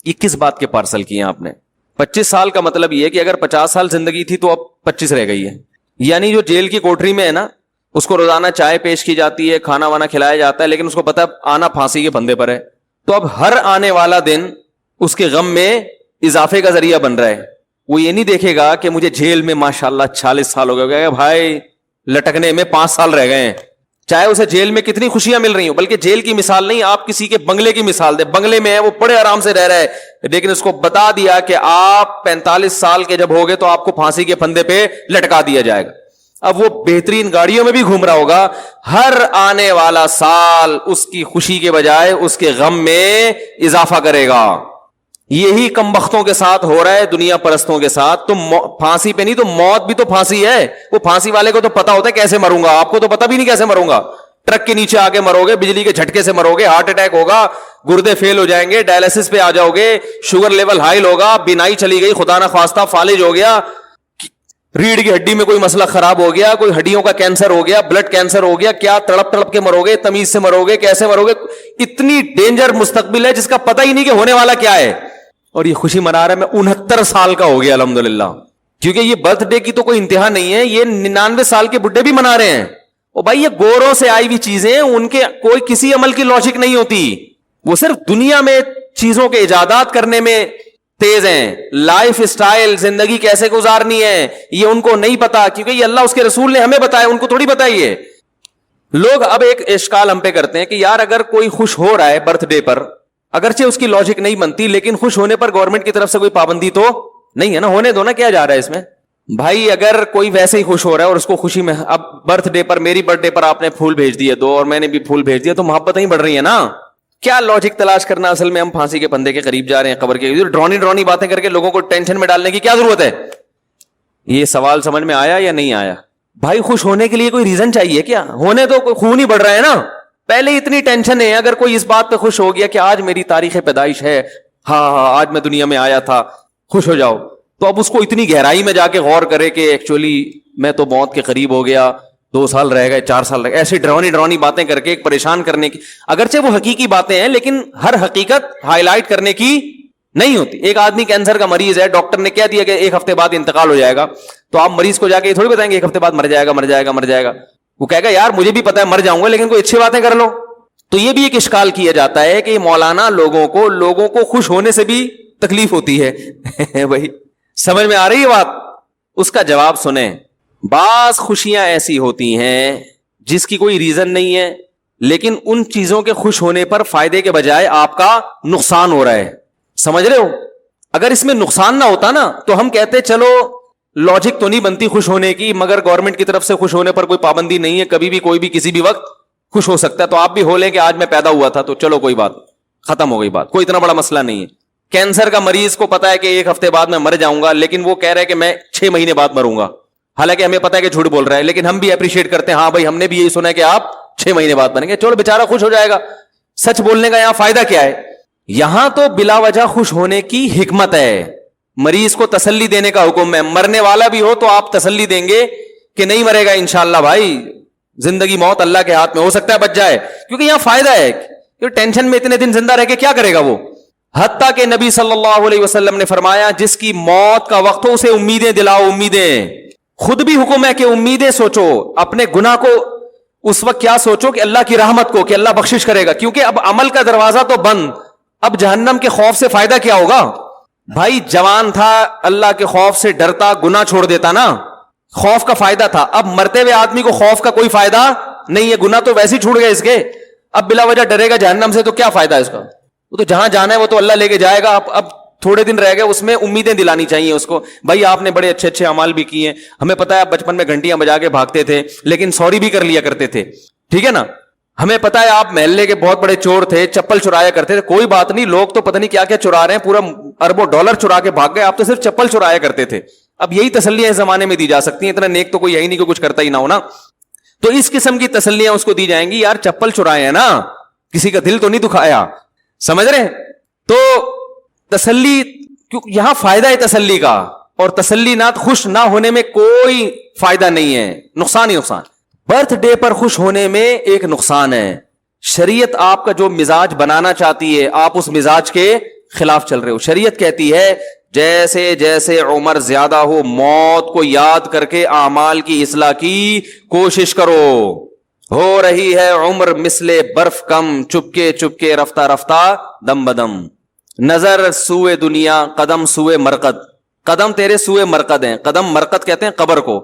یہ کس بات کے پارسل کیے آپ نے؟ 25 سال کا مطلب یہ ہے کہ اگر 50 سال زندگی تھی تو اب 25 رہ گئی ہے. یعنی جو جیل کی کوٹری میں ہے نا, اس کو روزانہ چائے پیش کی جاتی ہے, کھانا وانا کھلایا جاتا ہے, لیکن اس کو پتا آنا پھانسی کے پھندے پر ہے. تو اب ہر آنے والا دن اس کے غم میں اضافے کا ذریعہ بن رہا ہے. وہ یہ نہیں دیکھے گا کہ مجھے جیل میں ماشاءاللہ 40 سال ہو گئے, بھائی لٹکنے میں 5 سال رہ گئے ہیں. چاہے اسے جیل میں کتنی خوشیاں مل رہی ہوں, بلکہ جیل کی مثال نہیں, آپ کسی کے بنگلے کی مثال دے. بنگلے میں ہے, وہ بڑے آرام سے رہ رہا ہے, لیکن اس کو بتا دیا کہ آپ 45 سال کے جب ہوگے تو آپ کو پھانسی کے پھندے پہ لٹکا دیا جائے گا. اب وہ بہترین گاڑیوں میں بھی گھوم رہا ہوگا. ہر آنے والا سال اس کی خوشی کے بجائے اس کے غم میں اضافہ کرے گا. یہی کم بختوں کے ساتھ ہو رہا ہے, دنیا پرستوں کے ساتھ. تم پھانسی پہ نہیں تو موت بھی تو پھانسی ہے. وہ پھانسی والے کو تو پتا ہوتا ہے کیسے مروں گا, آپ کو تو پتا بھی نہیں کیسے مروں گا. ٹرک کے نیچے آ کے مرو گے, بجلی کے جھٹکے سے مرو گے, ہارٹ اٹیک ہوگا, گردے فیل ہو جائیں گے, ڈائلسس پہ آ جاؤ گے, شوگر لیول ہائی ہوگا, بینائی چلی گئی, خدا نہ خواستہ فالج ہو گیا, ریڑھ کی ہڈی میں کوئی مسئلہ خراب ہو گیا, کوئی ہڈیوں کا کینسر ہو گیا, بلڈ کینسر ہو گیا, کیا تڑپ تڑپ کے مرو گے, تمیز سے مرو گے, کیسے مرو گے. اتنی ڈینجر مستقبل ہے جس کا پتہ ہی نہیں کہ ہونے والا کیا ہے. اور یہ خوشی منا رہا ہے, میں 69 سال کا ہو گیا الحمدللہ. کیونکہ یہ برتھ ڈے کی تو کوئی انتہا نہیں ہے, یہ 99 سال کے بڈھے بھی منا رہے ہیں. اور بھائی یہ گوروں سے آئی ہوئی چیزیں, ان کے کوئی کسی عمل کی لاجک نہیں ہوتی. وہ صرف دنیا میں چیزوں کے ایجادات کرنے میں تیز ہیں. لائف سٹائل, زندگی کیسے گزارنی ہے, یہ ان کو نہیں پتا, کیونکہ یہ اللہ اس کے رسول نے ہمیں بتایا, ان کو تھوڑی بتائیے. لوگ اب ایک اشکال ہم پہ کرتے ہیں کہ یار اگر کوئی خوش ہو رہا ہے برتھ ڈے پر, اگرچہ اس کی لاجک نہیں بنتی, لیکن خوش ہونے پر گورنمنٹ کی طرف سے کوئی پابندی تو نہیں ہے نا, ہونے دو نا, کیا جا رہا ہے اس میں. بھائی اگر کوئی ویسے ہی خوش ہو رہا ہے اور اس کو خوشی میں, اب برتھ ڈے پر, میری برتھ ڈے پر آپ نے پھول بھیج دیے 2 اور میں نے بھی پھول بھیج دیا, تو محبت نہیں بڑھ رہی ہے نا. کیا لاجک تلاش کرنا, اصل میں ہم پھانسی کے پندے کے قریب جا رہے ہیں, قبر کے ڈرونی باتیں کر کے لوگوں کو ٹینشن میں ڈالنے کی کیا ضرورت ہے. یہ سوال سمجھ میں آیا یا نہیں آیا؟ بھائی خوش ہونے کے لیے کوئی ریزن چاہیے کیا؟ ہونے تو خون ہی بڑھ رہا ہے نا. پہلے اتنی ٹینشن ہے, اگر کوئی اس بات پہ خوش ہو گیا کہ آج میری تاریخ پیدائش ہے, ہاں آج میں دنیا میں آیا تھا, خوش ہو جاؤ, تو اب اس کو اتنی گہرائی میں جا کے غور کرے کہ ایکچولی میں تو موت کے قریب ہو گیا, 2 سال رہ گئے, 4 سال رہ گئے, ایسی ڈرونی باتیں کر کے ایک پریشان کرنے کی. اگرچہ وہ حقیقی باتیں ہیں لیکن ہر حقیقت ہائی لائٹ کرنے کی نہیں ہوتی. ایک آدمی کینسر کا مریض ہے, ڈاکٹر نے کہہ دیا کہ 1 ہفتے بعد انتقال ہو جائے گا, تو آپ مریض کو جا کے یہ تھوڑی بتائیں گے 1 ہفتے بعد مر جائے گا. وہ کہے گا یار مجھے بھی پتا ہے مر جاؤں گا, لیکن کوئی اچھی باتیں کر لو. تو یہ بھی ایک اشکال کیا جاتا ہے کہ مولانا لوگوں کو خوش ہونے سے بھی تکلیف ہوتی ہے. بھائی سمجھ میں آ رہی ہے بات؟ اس کا جواب سنیں. بعض خوشیاں ایسی ہوتی ہیں جس کی کوئی ریزن نہیں ہے, لیکن ان چیزوں کے خوش ہونے پر فائدے کے بجائے آپ کا نقصان ہو رہا ہے. سمجھ رہے ہو؟ اگر اس میں نقصان نہ ہوتا نا تو ہم کہتے چلو لاجک تو نہیں بنتی خوش ہونے کی, مگر گورنمنٹ کی طرف سے خوش ہونے پر کوئی پابندی نہیں ہے, کبھی بھی کوئی بھی کسی بھی وقت خوش ہو سکتا ہے. تو آپ بھی ہو لیں کہ آج میں پیدا ہوا تھا, تو چلو کوئی بات, ختم ہو گئی بات, کوئی اتنا بڑا مسئلہ نہیں ہے. کینسر کا مریض کو پتا ہے کہ 1 ہفتے بعد میں مر جاؤں گا, لیکن وہ کہہ رہے کہ میں 6 مہینے بعد مروں گا, حالانکہ ہمیں پتا ہے کہ جھوٹ بول رہا ہے, لیکن ہم بھی اپریشیٹ کرتے ہیں, ہاں بھائی ہم نے بھی یہی سنا ہے کہ آپ 6 مہینے بعد مریں گے, چلو بیچارہ خوش ہو جائے گا. سچ بولنے کا یہاں فائدہ کیا ہے؟ یہاں تو بلا وجہ خوش ہونے کی حکمت ہے, مریض کو تسلی دینے کا حکم ہے. مرنے والا بھی ہو تو آپ تسلی دیں گے کہ نہیں مرے گا انشاءاللہ بھائی, زندگی موت اللہ کے ہاتھ میں, ہو سکتا ہے بچ جائے, کیونکہ یہاں فائدہ ہے. ٹینشن میں اتنے دن زندہ رہ کے کیا کرے گا وہ؟ حتیٰ کہ نبی صلی اللہ علیہ وسلم نے فرمایا جس کی موت کا وقت ہو اسے امیدیں دلاؤ, امیدیں. خود بھی حکم ہے کہ امیدیں سوچو, اپنے گناہ کو اس وقت کیا سوچو کہ اللہ کی رحمت کو, کہ اللہ بخشش کرے گا, کیونکہ اب عمل کا دروازہ تو بند, اب جہنم کے خوف سے فائدہ کیا ہوگا؟ بھائی جوان تھا, اللہ کے خوف سے ڈرتا, گناہ چھوڑ دیتا نا, خوف کا فائدہ تھا. اب مرتے ہوئے آدمی کو خوف کا کوئی فائدہ نہیں ہے, گناہ تو ویسے ہی چھوڑ گئے اس کے, اب بلا وجہ ڈرے گا جہنم سے, تو کیا فائدہ ہے اس کا؟ وہ تو جہاں جانا ہے وہ تو اللہ لے کے جائے گا. اب تھوڑے دن رہ گئے, اس میں امیدیں دلانی چاہیے اس کو. بھائی آپ نے بڑے اچھے اچھے اعمال بھی کیے ہیں, ہمیں پتا ہے آپ بچپن میں گھنٹیاں بجا کے بھاگتے تھے, لیکن سوری بھی کر لیا کرتے تھے, ٹھیک ہے نا. ہمیں پتا ہے آپ محلے کے بہت بڑے چور تھے, چپل چرایا کرتے تھے, کوئی بات نہیں, لوگ تو پتہ نہیں کیا کیا چرا رہے ہیں, پورا اربوں ڈالر چرا کے بھاگ گئے, آپ تو صرف چپل چرایا کرتے تھے. اب یہی تسلیاں اس زمانے میں دی جا سکتی ہیں, اتنا نیک تو کوئی یہی نہیں کہ کچھ کرتا ہی نہ ہونا. تو اس قسم کی تسلیاں اس کو دی جائیں گی, یار چپل چرائے ہیں نا, کسی کا دل تو نہیں دکھایا. سمجھ رہے ہیں؟ تو تسلی, یہاں فائدہ ہے تسلی کا, اور تسلی نہ خوش نہ ہونے میں کوئی فائدہ نہیں ہے, نقصان ہی نقصان. برتھ ڈے پر خوش ہونے میں ایک نقصان ہے, شریعت آپ کا جو مزاج بنانا چاہتی ہے آپ اس مزاج کے خلاف چل رہے ہو. شریعت کہتی ہے جیسے جیسے عمر زیادہ ہو موت کو یاد کر کے اعمال کی اصلاح کی کوشش کرو. ہو رہی ہے عمر مثل برف کم, چپکے چپکے رفتہ رفتہ دم بدم, نظر سوئے دنیا قدم سوئے مرقد. قدم تیرے سوئے مرقد ہیں, قدم مرقد کہتے ہیں قبر کو,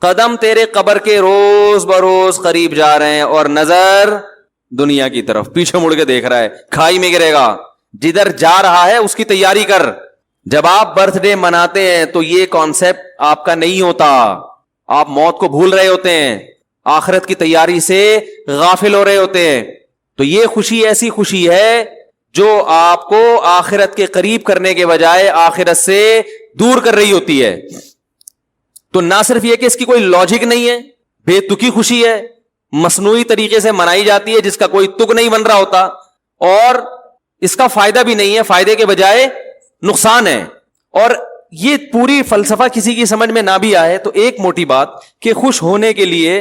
قدم تیرے قبر کے روز بروز قریب جا رہے ہیں, اور نظر دنیا کی طرف, پیچھے مڑ کے دیکھ رہا ہے, کھائی میں گرے گا. جدھر جا رہا ہے اس کی تیاری کر. جب آپ برتھ ڈے مناتے ہیں تو یہ کانسیپٹ آپ کا نہیں ہوتا, آپ موت کو بھول رہے ہوتے ہیں, آخرت کی تیاری سے غافل ہو رہے ہوتے ہیں. تو یہ خوشی ایسی خوشی ہے جو آپ کو آخرت کے قریب کرنے کے بجائے آخرت سے دور کر رہی ہوتی ہے. تو نہ صرف یہ کہ اس کی کوئی لاجک نہیں ہے, بے تکی خوشی ہے, مصنوعی طریقے سے منائی جاتی ہے جس کا کوئی تک نہیں بن رہا ہوتا, اور اس کا فائدہ بھی نہیں ہے, فائدے کے بجائے نقصان ہے. اور یہ پوری فلسفہ کسی کی سمجھ میں نہ بھی آئے تو ایک موٹی بات کہ خوش ہونے کے لیے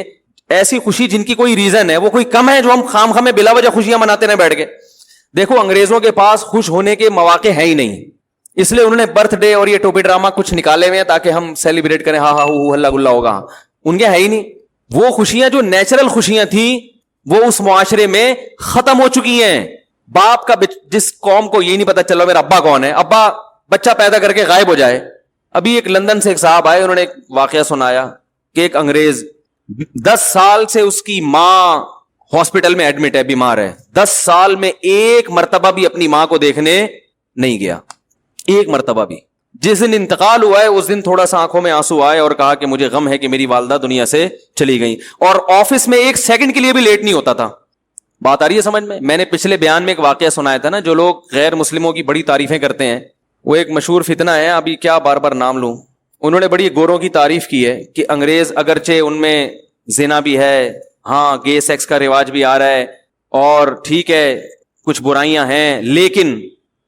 ایسی خوشی جن کی کوئی ریزن ہے وہ کوئی کم ہے جو ہم خام خامے بلا وجہ خوشیاں مناتے رہے بیٹھ کے. دیکھو انگریزوں کے پاس خوش ہونے کے مواقع ہے ہی نہیں, اس لیے انہوں نے برتھ ڈے اور یہ ٹوپی ڈرامہ کچھ نکالے ہوئے ہیں تاکہ ہم سیلیبریٹ کریں, ہاں ہاں ہو ہلا گلا ہوگا. ان کے ہے ہی نہیں. وہ خوشیاں جو نیچرل خوشیاں تھیں وہ اس معاشرے میں ختم ہو چکی ہیں. باپ کا جس قوم کو یہ نہیں پتا چلا میرا ابا کون ہے, ابا بچہ پیدا کر کے غائب ہو جائے. ابھی ایک لندن سے ایک صاحب آئے, انہوں نے ایک واقعہ سنایا کہ ایک انگریز 10 سال سے اس کی ماں ہاسپٹل میں ایڈمٹ ہے, بیمار ہے. 10 سال میں ایک مرتبہ بھی اپنی ماں کو دیکھنے نہیں گیا, ایک مرتبہ بھی. جس دن انتقال ہوا ہے اس دن تھوڑا سا آنکھوں میں آنسو آئے اور کہا کہ مجھے غم ہے کہ میری والدہ دنیا سے چلی گئی. اور آفس میں ایک سیکنڈ کے لیے بھی لیٹ نہیں ہوتا تھا. بات آ رہی ہے سمجھ میں؟ میں نے پچھلے بیان میں ایک واقعہ سنایا تھا نا, جو لوگ غیر مسلموں کی بڑی تعریفیں کرتے ہیں, وہ ایک مشہور فتنہ ہے, ابھی کیا بار بار نام لوں. انہوں نے بڑی گوروں کی تعریف کی ہے کہ انگریز اگرچہ ان میں زنا بھی ہے, ہاں گے سیکس کا رواج بھی آ رہا ہے, اور ٹھیک ہے کچھ برائیاں ہیں, لیکن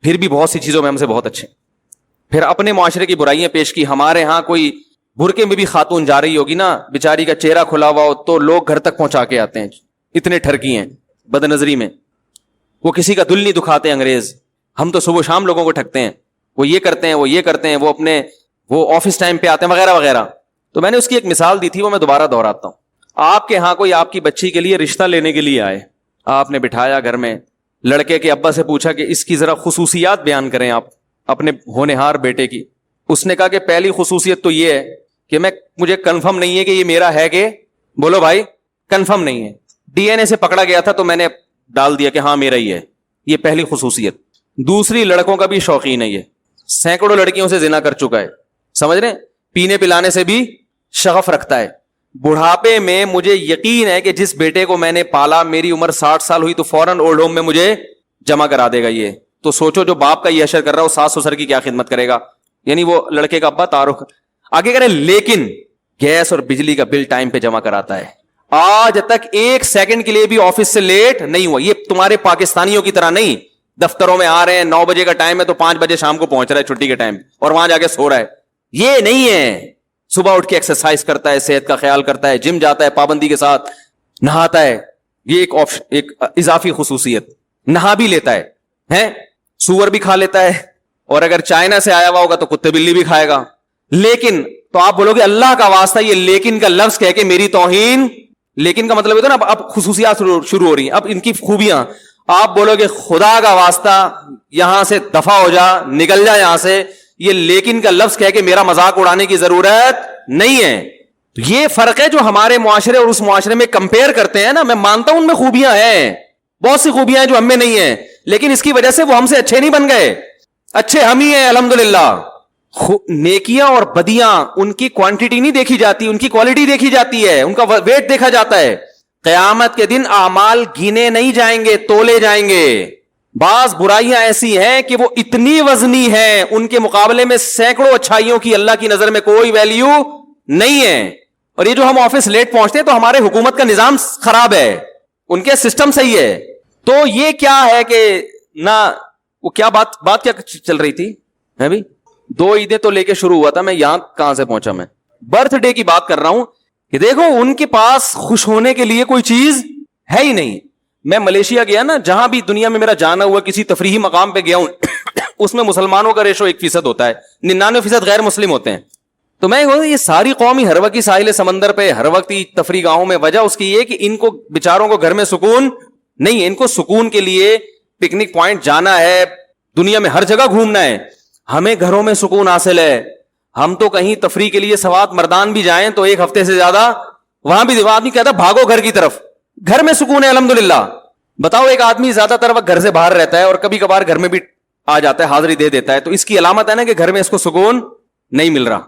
پھر بھی بہت سی چیزوں میں ہم سے بہت اچھے. پھر اپنے معاشرے کی برائیاں پیش کی. ہمارے ہاں کوئی برقعے میں بھی خاتون جا رہی ہوگی نا, بیچاری کا چہرہ کھلا ہوا ہو تو لوگ گھر تک پہنچا کے آتے ہیں, اتنے ٹھرکی ہیں بد نظری میں. وہ کسی کا دل نہیں دکھاتے انگریز. ہم تو صبح شام لوگوں کو ٹھگتے ہیں, وہ یہ کرتے ہیں, وہ یہ کرتے ہیں, وہ اپنے وہ آفس ٹائم پہ آتے ہیں وغیرہ وغیرہ. تو میں نے اس کی ایک مثال دی تھی, وہ میں دوبارہ دہراتا ہوں. آپ کے ہاں کوئی آپ کی بچی کے لیے رشتہ لینے کے لیے آئے, آپ نے بٹھایا گھر میں, لڑکے کے ابا سے پوچھا کہ اس کی ذرا خصوصیات بیان کریں آپ اپنے ہونہار بیٹے کی. اس نے کہا کہ پہلی خصوصیت تو یہ ہے کہ مجھے کنفرم نہیں ہے کہ یہ میرا ہے, کہ بولو بھائی کنفرم نہیں ہے, ڈی این اے سے پکڑا گیا تھا تو میں نے ڈال دیا کہ ہاں میرا ہی ہے. یہ پہلی خصوصیت. دوسری, لڑکوں کا بھی شوقین ہے, یہ سینکڑوں لڑکیوں سے زنا کر چکا ہے, سمجھ رہے, پینے پلانے سے بھی شغف رکھتا ہے. بڑھاپے میں مجھے یقین ہے کہ جس بیٹے کو میں نے پالا, میری عمر 60 سال ہوئی تو فوراً اولڈ ہوم میں مجھے جمع کرا دے گا یہ. تو سوچو جو باپ کا یہ حشر کر رہا ہے وہ ساس سسر کی کیا خدمت کرے گا. یعنی وہ لڑکے کا ابا تعارف آگے کرے, لیکن گیس اور بجلی کا بل ٹائم پہ جمع کراتا ہے. آج تک ایک سیکنڈ کے لیے بھی آفس سے لیٹ نہیں ہوا. یہ تمہارے پاکستانیوں کی طرح نہیں, دفتروں میں آ رہے ہیں 9 بجے کا ٹائم ہے تو 5 بجے شام کو پہنچ رہا ہے چھٹی کے ٹائم, اور وہاں جا کے سو رہا ہے. یہ نہیں ہے. صبح اٹھ کے ایکسرسائز کرتا ہے, صحت کا خیال کرتا ہے, جم جاتا ہے پابندی کے ساتھ, نہاتا ہے. یہ ایک اضافی خصوصیت. نہا بھی لیتا ہے, سور بھی کھا لیتا ہے, اور اگر چائنا سے آیا ہوا ہوگا تو کتے بلی بھی کھائے گا. لیکن تو آپ بولو گے اللہ کا واسطہ یہ لیکن کا لفظ کہہ کے میری توہین, لیکن کا مطلب ہوتا ہے نا اب خصوصیات شروع ہو رہی ہیں, اب ان کی خوبیاں. آپ بولو گے خدا کا واسطہ یہاں سے دفع ہو جا, نکل جا یہاں سے, یہ لیکن کا لفظ کہہ کے میرا مذاق اڑانے کی ضرورت نہیں ہے. یہ فرق ہے جو ہمارے معاشرے اور اس معاشرے میں کمپیئر کرتے ہیں نا. میں مانتا ہوں ان میں خوبیاں ہیں, بہت سی خوبیاں ہیں جو ہم میں نہیں ہیں, لیکن اس کی وجہ سے وہ ہم سے اچھے نہیں بن گئے. اچھے ہم ہی ہیں الحمدللہ. نیکیاں اور بدیاں ان کی کوانٹٹی نہیں دیکھی جاتی, ان کی کوالٹی دیکھی جاتی ہے, ان کا ویٹ دیکھا جاتا ہے. قیامت کے دن اعمال گینے نہیں جائیں گے, تولے جائیں گے. بعض برائیاں ایسی ہیں کہ وہ اتنی وزنی ہیں, ان کے مقابلے میں سینکڑوں اچھائیوں کی اللہ کی نظر میں کوئی ویلیو نہیں ہے. اور یہ جو ہم آفس لیٹ پہنچتے ہیں تو ہمارے حکومت کا نظام خراب ہے, ان کے سسٹم صحیح ہے. تو یہ کیا ہے کہ نہ وہ کیا بات کیا چل رہی تھی, ہے بھی 2 عیدیں تو لے کے شروع ہوا تھا, میں یہاں کہاں سے پہنچا, میں برتھ ڈے کی بات کر رہا ہوں کہ دیکھو ان کے پاس خوش ہونے کے لیے کوئی چیز ہے ہی نہیں. میں ملیشیا گیا نا, جہاں بھی دنیا میں میرا جانا ہوا, کسی تفریحی مقام پہ گیا ہوں, اس میں مسلمانوں کا ریشو 1% ہوتا ہے, 99% غیر مسلم ہوتے ہیں. تو میں یہ ساری قوم ہی ہر وقت ساحل سمندر پہ, ہر وقت تفریح گاہوں میں, وجہ اس کی یہ کہ ان کو بیچاروں کو گھر میں سکون نہیں ہے. ان کو سکون کے لیے پکنک پوائنٹ جانا ہے, دنیا میں ہر جگہ گھومنا ہے. ہمیں گھروں میں سکون حاصل ہے. ہم تو کہیں تفریح کے لیے سوات مردان بھی جائیں تو 1 ہفتے سے زیادہ وہاں بھی آدمی کہتا بھاگو گھر کی طرف. گھر میں سکون ہے الحمدللہ. بتاؤ ایک آدمی زیادہ تر وقت گھر سے باہر رہتا ہے اور کبھی کبھار گھر میں بھی آ جاتا ہے, حاضری دے دیتا ہے, تو اس کی علامت ہے نا کہ گھر میں اس کو سکون نہیں مل رہا.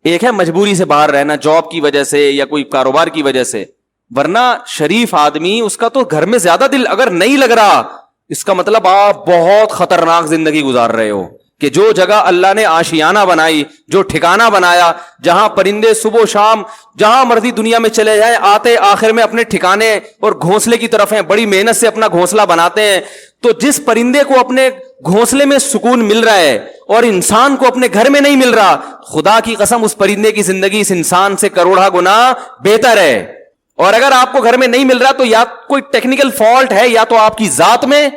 ایک ہے مجبوری سے باہر رہنا، جاب کی وجہ سے یا کوئی کاروبار کی وجہ سے، ورنہ شریف آدمی اس کا تو گھر میں زیادہ دل اگر نہیں لگ رہا، اس کا مطلب آپ بہت خطرناک زندگی گزار رہے ہو. کہ جو جگہ اللہ نے آشیانہ بنائی، جو ٹھکانہ بنایا، جہاں پرندے صبح و شام جہاں مرضی دنیا میں چلے جائیں آتے آخر میں اپنے ٹھکانے اور گھونسلے کی طرف ہیں، بڑی محنت سے اپنا گھونسلہ بناتے ہیں. تو جس پرندے کو اپنے گھونسلے میں سکون مل رہا ہے اور انسان کو اپنے گھر میں نہیں مل رہا، خدا کی قسم اس پرندے کی زندگی اس انسان سے کروڑا گنا بہتر ہے. اور اگر آپ کو گھر میں نہیں مل رہا تو یا کوئی ٹیکنیکل فالٹ ہے، یا تو آپ کی ذات میں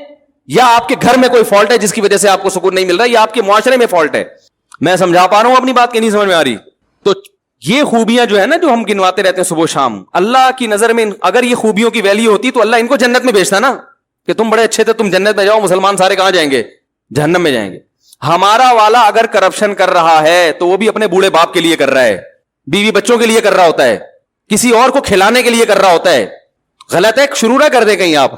یا آپ کے گھر میں کوئی فالٹ ہے جس کی وجہ سے آپ کو سکون نہیں مل رہا، یا آپ کے معاشرے میں فالٹ ہے. میں سمجھا پا رہا ہوں اپنی بات کہ نہیں سمجھ میں آ رہی؟ تو یہ خوبیاں جو ہے نا جو ہم گنواتے رہتے ہیں صبح و شام، اللہ کی نظر میں اگر یہ خوبیوں کی ویلیو ہوتی تو اللہ ان کو جنت میں بھیجتا نا، کہ تم بڑے اچھے تھے، تم جنت میں جاؤ، مسلمان سارے کہاں جائیں گے؟ جہنم میں جائیں گے. ہمارا والا اگر کرپشن کر رہا ہے تو وہ بھی اپنے بوڑھے باپ کے لیے کر رہا ہے، بیوی بچوں کے لیے کر رہا ہوتا ہے، کسی اور کو کھلانے کے لیے کر رہا ہوتا ہے. غلط ہے، شروع نہ کر دیں کہیں آپ،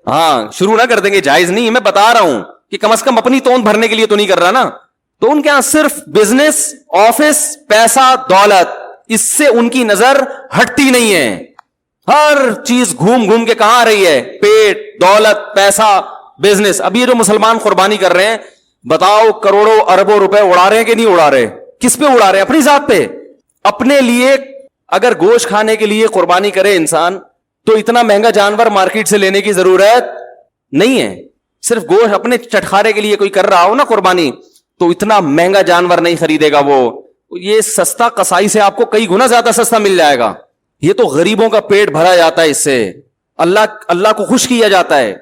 ہاں شروع نہ کر دیں گے، جائز نہیں. میں بتا رہا ہوں کہ کم از کم اپنی توند بھرنے کے لیے تو نہیں کر رہا نا. تو ان کے یہاں صرف بزنس، آفس، پیسہ، دولت، اس سے ان کی نظر ہٹتی نہیں ہے. ہر چیز گھوم گھوم کے کہاں آ رہی ہے؟ پیٹ، دولت، پیسہ، بزنس. اب یہ جو مسلمان قربانی کر رہے ہیں، بتاؤ کروڑوں اربوں روپے اڑا رہے ہیں کہ نہیں اڑا رہے؟ کس پہ اڑا رہے ہیں؟ اپنی ذات پہ. اپنے لیے اگر گوشت کھانے کے لیے قربانی کرے انسان تو اتنا مہنگا جانور مارکیٹ سے لینے کی ضرورت نہیں ہے. صرف گوشت اپنے چٹخارے کے لیے کوئی کر رہا ہو نا قربانی، تو اتنا مہنگا جانور نہیں خریدے گا وہ. یہ سستا قصائی سے آپ کو کئی گنا زیادہ سستا مل جائے گا. یہ تو غریبوں کا پیٹ بھرا جاتا ہے اس سے، اللہ کو خوش کیا جاتا ہے.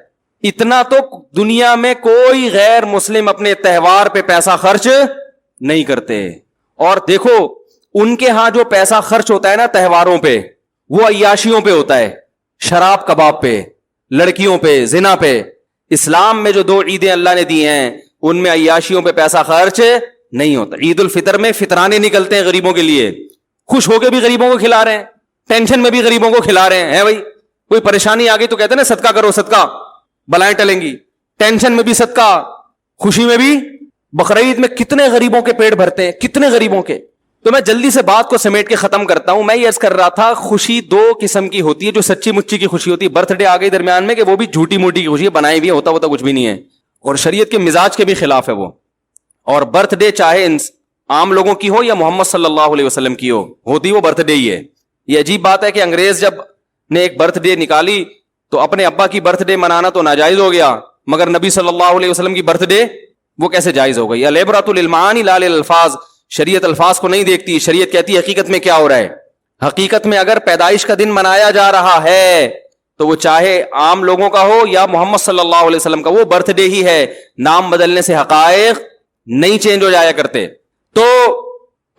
اتنا تو دنیا میں کوئی غیر مسلم اپنے تہوار پہ پیسہ خرچ نہیں کرتے. اور دیکھو ان کے ہاں جو پیسہ خرچ ہوتا ہے نا تہواروں پہ، وہ عیاشیوں پہ ہوتا ہے، شراب کباب پہ، لڑکیوں پہ، زنا پہ. اسلام میں جو 2 عیدیں اللہ نے دی ہیں ان میں عیاشیوں پہ پیسہ خرچ نہیں ہوتا. عید الفطر میں فطرانے نکلتے ہیں غریبوں کے لیے، خوش ہو کے بھی غریبوں کو کھلا رہے ہیں، ٹینشن میں بھی غریبوں کو کھلا رہے ہیں. بھائی کوئی پریشانی آ گئی تو کہتے ہیں نا صدقہ کرو، صدقہ بلائیں ٹلیں گی. ٹینشن میں بھی صدقہ، خوشی میں بھی. بقرعید میں کتنے غریبوں کے پیٹ بھرتے ہیں، کتنے غریبوں کے. تو میں جلدی سے بات کو سمیٹ کے ختم کرتا ہوں. میں یہ عرض کر رہا تھا خوشی 2 قسم کی ہوتی ہے، جو سچی مچی کی خوشی ہوتی ہے. برتھ ڈے آ گئی درمیان میں کہ وہ بھی جھوٹی موٹی کی خوشی ہے، بنائی بھی ہوتا کچھ بھی نہیں ہے، اور شریعت کے مزاج کے بھی خلاف ہے وہ. اور برتھ ڈے چاہے عام لوگوں کی ہو یا محمد صلی اللہ علیہ وسلم کی ہوتی وہ برتھ ڈے ہی ہے. یہ عجیب بات ہے کہ انگریز جب نے ایک برتھ ڈے نکالی تو اپنے ابا کی برتھ ڈے منانا تو ناجائز ہو گیا، مگر نبی صلی اللہ علیہ وسلم کی برتھ ڈے وہ کیسے جائز ہو گئی؟ العبرۃ للمعانی لا للالفاظ. شریعت الفاظ کو نہیں دیکھتی، شریعت کہتی ہے حقیقت میں کیا ہو رہا ہے. حقیقت میں اگر پیدائش کا دن منایا جا رہا ہے تو وہ چاہے عام لوگوں کا ہو یا محمد صلی اللہ علیہ وسلم کا، وہ برتھ ڈے ہی ہے. نام بدلنے سے حقائق نہیں چینج ہو جایا کرتے. تو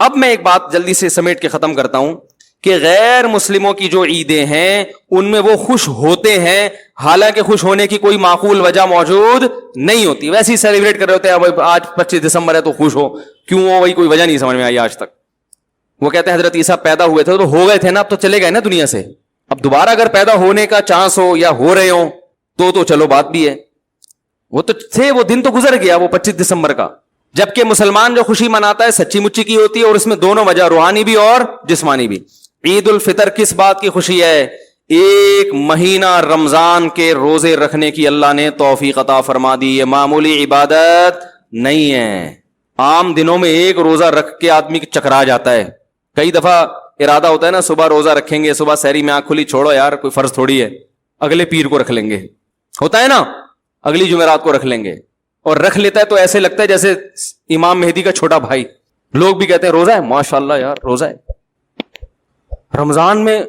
اب میں ایک بات جلدی سے سمیٹ کے ختم کرتا ہوں کہ غیر مسلموں کی جو عیدیں ہیں ان میں وہ خوش ہوتے ہیں، حالانکہ خوش ہونے کی کوئی معقول وجہ موجود نہیں ہوتی. ویسے ہی سیلیبریٹ کر رہے ہوتے ہیں، آج 25 دسمبر ہے تو خوش ہو. کیوں ہو؟ وہی کوئی وجہ نہیں سمجھ میں آئی آج تک. وہ کہتے ہیں حضرت عیسیٰ پیدا ہوئے تھے تو ہو گئے تھے نا، اب تو چلے گئے نا دنیا سے. اب دوبارہ اگر پیدا ہونے کا چانس ہو یا ہو رہے ہوں تو چلو بات بھی ہے. وہ تو تھے، وہ دن تو گزر گیا وہ 25 دسمبر کا. جبکہ مسلمان جو خوشی مناتا ہے سچی مچی کی ہوتی ہے، اور اس میں دونوں وجہ، روحانی بھی اور جسمانی بھی. عید الفطر کس بات کی خوشی ہے؟ 1 مہینہ رمضان کے روزے رکھنے کی اللہ نے توفیق عطا فرما دی. یہ معمولی عبادت نہیں ہے. عام دنوں میں 1 روزہ رکھ کے آدمی چکرا جاتا ہے. کئی دفعہ ارادہ ہوتا ہے نا صبح روزہ رکھیں گے، صبح سحری میں آنکھ کھلی، چھوڑو یار کوئی فرض تھوڑی ہے، اگلے پیر کو رکھ لیں گے، ہوتا ہے نا، اگلی جمعرات کو رکھ لیں گے. اور رکھ لیتا ہے تو ایسے لگتا ہے جیسے امام مہدی کا چھوٹا بھائی. لوگ بھی کہتے ہیں روزہ ہے، ماشاءاللہ یار روزہ ہے. رمضان میں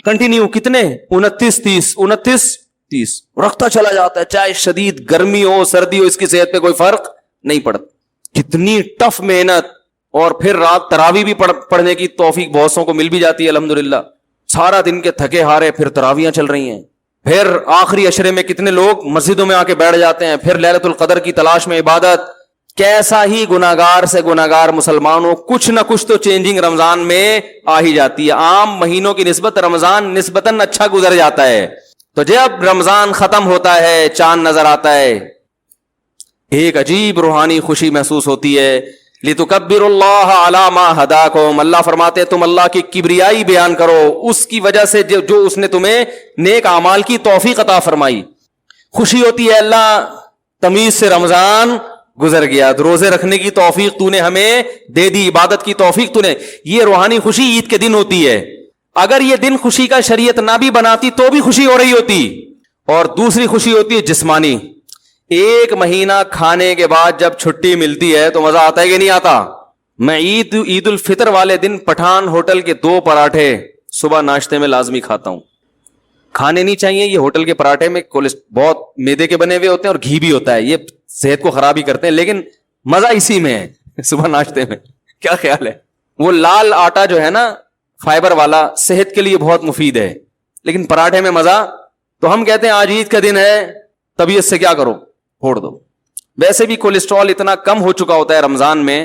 کنٹینیو کتنے 29 رکھتا چلا جاتا ہے، چاہے شدید گرمی ہو سردی ہو، اس کی صحت پہ کوئی فرق نہیں پڑتا. کتنی ٹف محنت. اور پھر رات تراویح بھی پڑھنے کی توفیق بہت سو کو مل بھی جاتی ہے الحمدللہ. سارا دن کے تھکے ہارے پھر تراویحاں چل رہی ہیں. پھر آخری عشرے میں کتنے لوگ مسجدوں میں آ کے بیٹھ جاتے ہیں، پھر لیلۃ القدر کی تلاش میں عبادت. کیسا ہی گناہگار سے گناہگار مسلمانوں، کچھ نہ کچھ تو چینجنگ رمضان میں آ ہی جاتی ہے. عام مہینوں کی نسبت رمضان نسبتاً اچھا گزر جاتا ہے. تو جب رمضان ختم ہوتا ہے، چاند نظر آتا ہے، ایک عجیب روحانی خوشی محسوس ہوتی ہے لِتُكَبِّرُوا اللَّهَ عَلَى مَا هَدَاكُمْ، اللہ فرماتے ہیں تم اللہ کی کبریائی بیان کرو اس کی وجہ سے جو اس نے تمہیں نیک اعمال کی توفیق عطا فرمائی. خوشی ہوتی ہے اللہ تمیز سے رمضان گزر گیا، روزے رکھنے کی توفیق تو نے ہمیں دے دی، عبادت کی توفیق تو نے. یہ روحانی خوشی عید کے دن ہوتی ہے. اگر یہ دن خوشی کا شریعت نہ بھی بناتی تو بھی خوشی ہو رہی ہوتی. اور دوسری خوشی ہوتی ہے جسمانی. ایک مہینہ کھانے کے بعد جب چھٹی ملتی ہے تو مزہ آتا ہے کہ نہیں آتا؟ میں عید الفطر والے دن پٹھان ہوٹل کے 2 پراٹھے صبح ناشتے میں لازمی کھاتا ہوں. کھانے نہیں چاہیے، یہ ہوٹل کے پراٹھے میں بہت میدے کے بنے ہوئے ہوتے ہیں اور گھی بھی ہوتا ہے، یہ صحت کو خراب ہی کرتے ہیں، لیکن مزہ اسی میں ہے صبح ناشتے میں. کیا خیال ہے؟ وہ لال آٹا جو ہے نا فائبر والا صحت کے لیے بہت مفید ہے، لیکن پراٹھے میں مزہ. تو ہم کہتے ہیں آج عید کا دن ہے، طبیعت سے کیا کرو، پھوڑ دو. ویسے بھی کولیسٹرول اتنا کم ہو چکا ہوتا ہے رمضان میں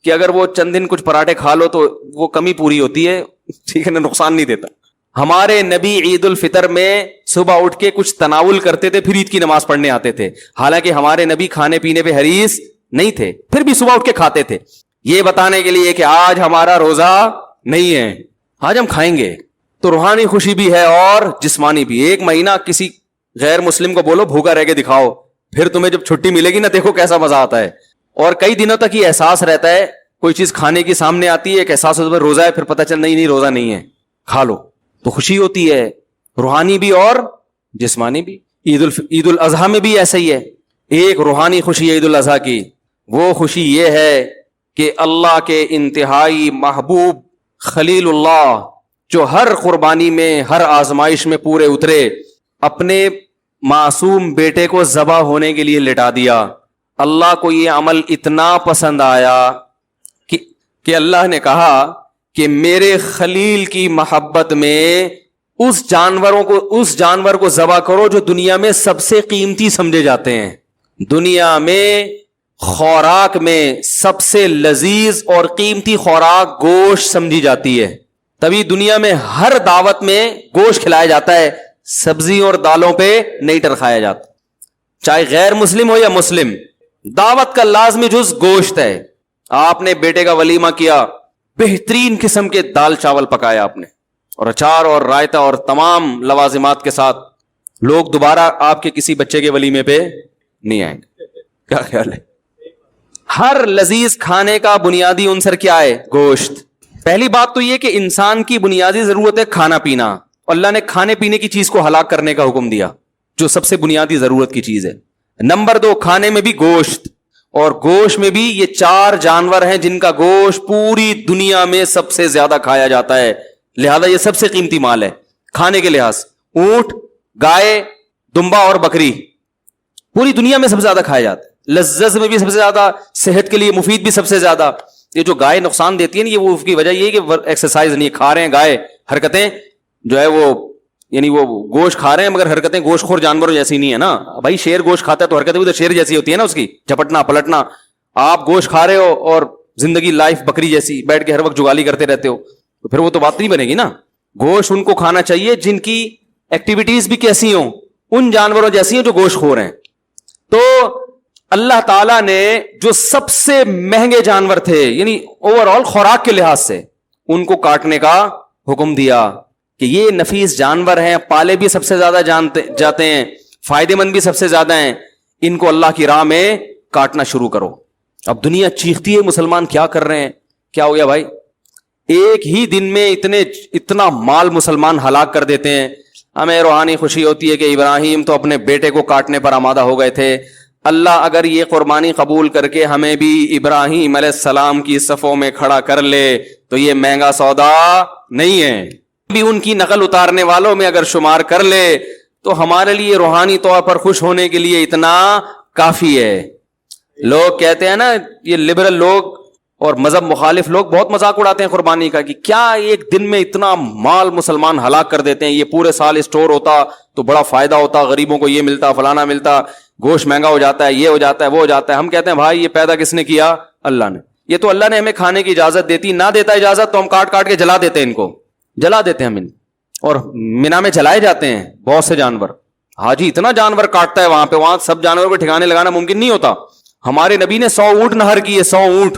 کہ اگر وہ چند دن کچھ پراٹھے کھا لو تو وہ کمی پوری ہوتی ہے، ٹھیک ہے نا، نقصان نہیں دیتا. ہمارے نبی عید الفطر میں صبح اٹھ کے کچھ تناول کرتے تھے، پھر عید کی نماز پڑھنے آتے تھے. حالانکہ ہمارے نبی کھانے پینے پہ حریص نہیں تھے، پھر بھی صبح اٹھ کے کھاتے تھے، یہ بتانے کے لیے کہ آج ہمارا روزہ نہیں ہے، آج ہم کھائیں گے. تو روحانی خوشی بھی ہے اور جسمانی بھی. ایک مہینہ کسی غیر مسلم کو بولو بھوکا رہ کے دکھاؤ، پھر تمہیں جب چھٹی ملے گی نا دیکھو کیسا مزہ آتا ہے. اور کئی دنوں تک یہ احساس رہتا ہے، کوئی چیز کھانے کی سامنے آتی ہے، ایک احساس ہوتا ہے روزہ ہے، پھر پتہ چل نہیں روزہ نہیں ہے، کھا لو. تو خوشی ہوتی ہے روحانی بھی اور جسمانی بھی. عید الاضحیٰ میں بھی ایسا ہی ہے. ایک روحانی خوشی عید الاضحیٰ کی، وہ خوشی یہ ہے کہ اللہ کے انتہائی محبوب خلیل اللہ جو ہر قربانی میں ہر آزمائش میں پورے اترے، اپنے معصوم بیٹے کو ذبح ہونے کے لیے لٹا دیا. اللہ کو یہ عمل اتنا پسند آیا کہ اللہ نے کہا کہ میرے خلیل کی محبت میں اس جانور کو ذبح کرو جو دنیا میں سب سے قیمتی سمجھے جاتے ہیں. دنیا میں خوراک میں سب سے لذیذ اور قیمتی خوراک گوشت سمجھی جاتی ہے، تبھی دنیا میں ہر دعوت میں گوشت کھلایا جاتا ہے، سبزی اور دالوں پہ نہیں ٹرکھایا جاتا. چاہے غیر مسلم ہو یا مسلم، دعوت کا لازمی جز گوشت ہے. آپ نے بیٹے کا ولیمہ کیا، بہترین قسم کے دال چاول پکایا آپ نے، اور اچار اور رائتا اور تمام لوازمات کے ساتھ. لوگ دوبارہ آپ کے کسی بچے کے ولیمے پہ نہیں آئیں گے. کیا خیال ہے؟ ہر لذیذ کھانے کا بنیادی عنصر کیا ہے؟ گوشت. پہلی بات تو یہ کہ انسان کی بنیادی ضرورت ہے کھانا پینا، اللہ نے کھانے پینے کی چیز کو ہلاک کرنے کا حکم دیا جو سب سے بنیادی ضرورت کی چیز ہے. نمبر 2، کھانے میں بھی گوشت، اور گوشت میں بھی یہ 4 جانور ہیں جن کا گوشت پوری دنیا میں سب سے زیادہ کھایا جاتا ہے، لہذا یہ سب سے قیمتی مال ہے کھانے کے لحاظ. اونٹ، گائے، دمبا اور بکری پوری دنیا میں سب سے زیادہ کھایا جاتا ہے. لذت میں بھی سب سے زیادہ، صحت کے لیے مفید بھی سب سے زیادہ. یہ جو گائے نقصان دیتی ہے نا، یہ وہ اس کی وجہ یہ ہے کہ ایکسرسائز نہیں کھا رہے ہیں گائے، حرکتیں جو ہے وہ یعنی وہ گوشت کھا رہے ہیں مگر حرکتیں گوشت خور جانوروں جیسی نہیں ہے نا. بھائی شیر گوشت کھاتا ہے تو حرکتیں بھی تو شیر جیسی ہوتی ہے نا، اس کی جھپٹنا پلٹنا. آپ گوشت کھا رہے ہو اور زندگی لائف بکری جیسی بیٹھ کے ہر وقت جگالی کرتے رہتے ہو تو پھر وہ تو بات نہیں بنے گی نا. گوشت ان کو کھانا چاہیے جن کی ایکٹیویٹیز بھی کیسی ہوں، ان جانوروں جیسی ہیں جو گوشت خور ہیں. تو اللہ تعالیٰ نے جو سب سے مہنگے جانور تھے یعنی اوور آل خوراک کے لحاظ سے، ان کو کاٹنے کا حکم دیا کہ یہ نفیس جانور ہیں، پالے بھی سب سے زیادہ جاتے ہیں، فائدے مند بھی سب سے زیادہ ہیں، ان کو اللہ کی راہ میں کاٹنا شروع کرو. اب دنیا چیختی ہے مسلمان کیا کر رہے ہیں، کیا ہو گیا بھائی؟ ایک ہی دن میں اتنا مال مسلمان ہلاک کر دیتے ہیں. ہمیں روحانی خوشی ہوتی ہے کہ ابراہیم تو اپنے بیٹے کو کاٹنے پر آمادہ ہو گئے تھے. اللہ اگر یہ قربانی قبول کر کے ہمیں بھی ابراہیم علیہ السلام کی صفوں میں کھڑا کر لے تو یہ مہنگا سودا نہیں ہے. بھی ان کی نقل اتارنے والوں میں اگر شمار کر لے تو ہمارے لیے روحانی طور پر خوش ہونے کے لیے اتنا کافی ہے. لوگ کہتے ہیں نا، یہ لبرل لوگ اور مذہب مخالف لوگ بہت مذاق اڑاتے ہیں قربانی کا کہ کیا ایک دن میں اتنا مال مسلمان ہلاک کر دیتے ہیں، یہ پورے سال اسٹور ہوتا تو بڑا فائدہ ہوتا، غریبوں کو یہ ملتا، فلانا ملتا، گوشت مہنگا ہو جاتا ہے، یہ ہو جاتا ہے، وہ ہو جاتا ہے. ہم کہتے ہیں بھائی یہ پیدا کس نے کیا؟ اللہ نے. یہ تو اللہ نے ہمیں کھانے کی اجازت دیتی، نہ دیتا اجازت تو ہم کاٹ کاٹ کے جلا دیتے ہیں، ان کو جلا دیتے ہیں ہم اور مینا میں جلائے جاتے ہیں بہت سے جانور. حاجی اتنا جانور کاٹتا ہے وہاں سب جانوروں کو ٹھکانے لگانا ممکن نہیں ہوتا. ہمارے نبی نے 100 اونٹ نہر کیے، 100 اونٹ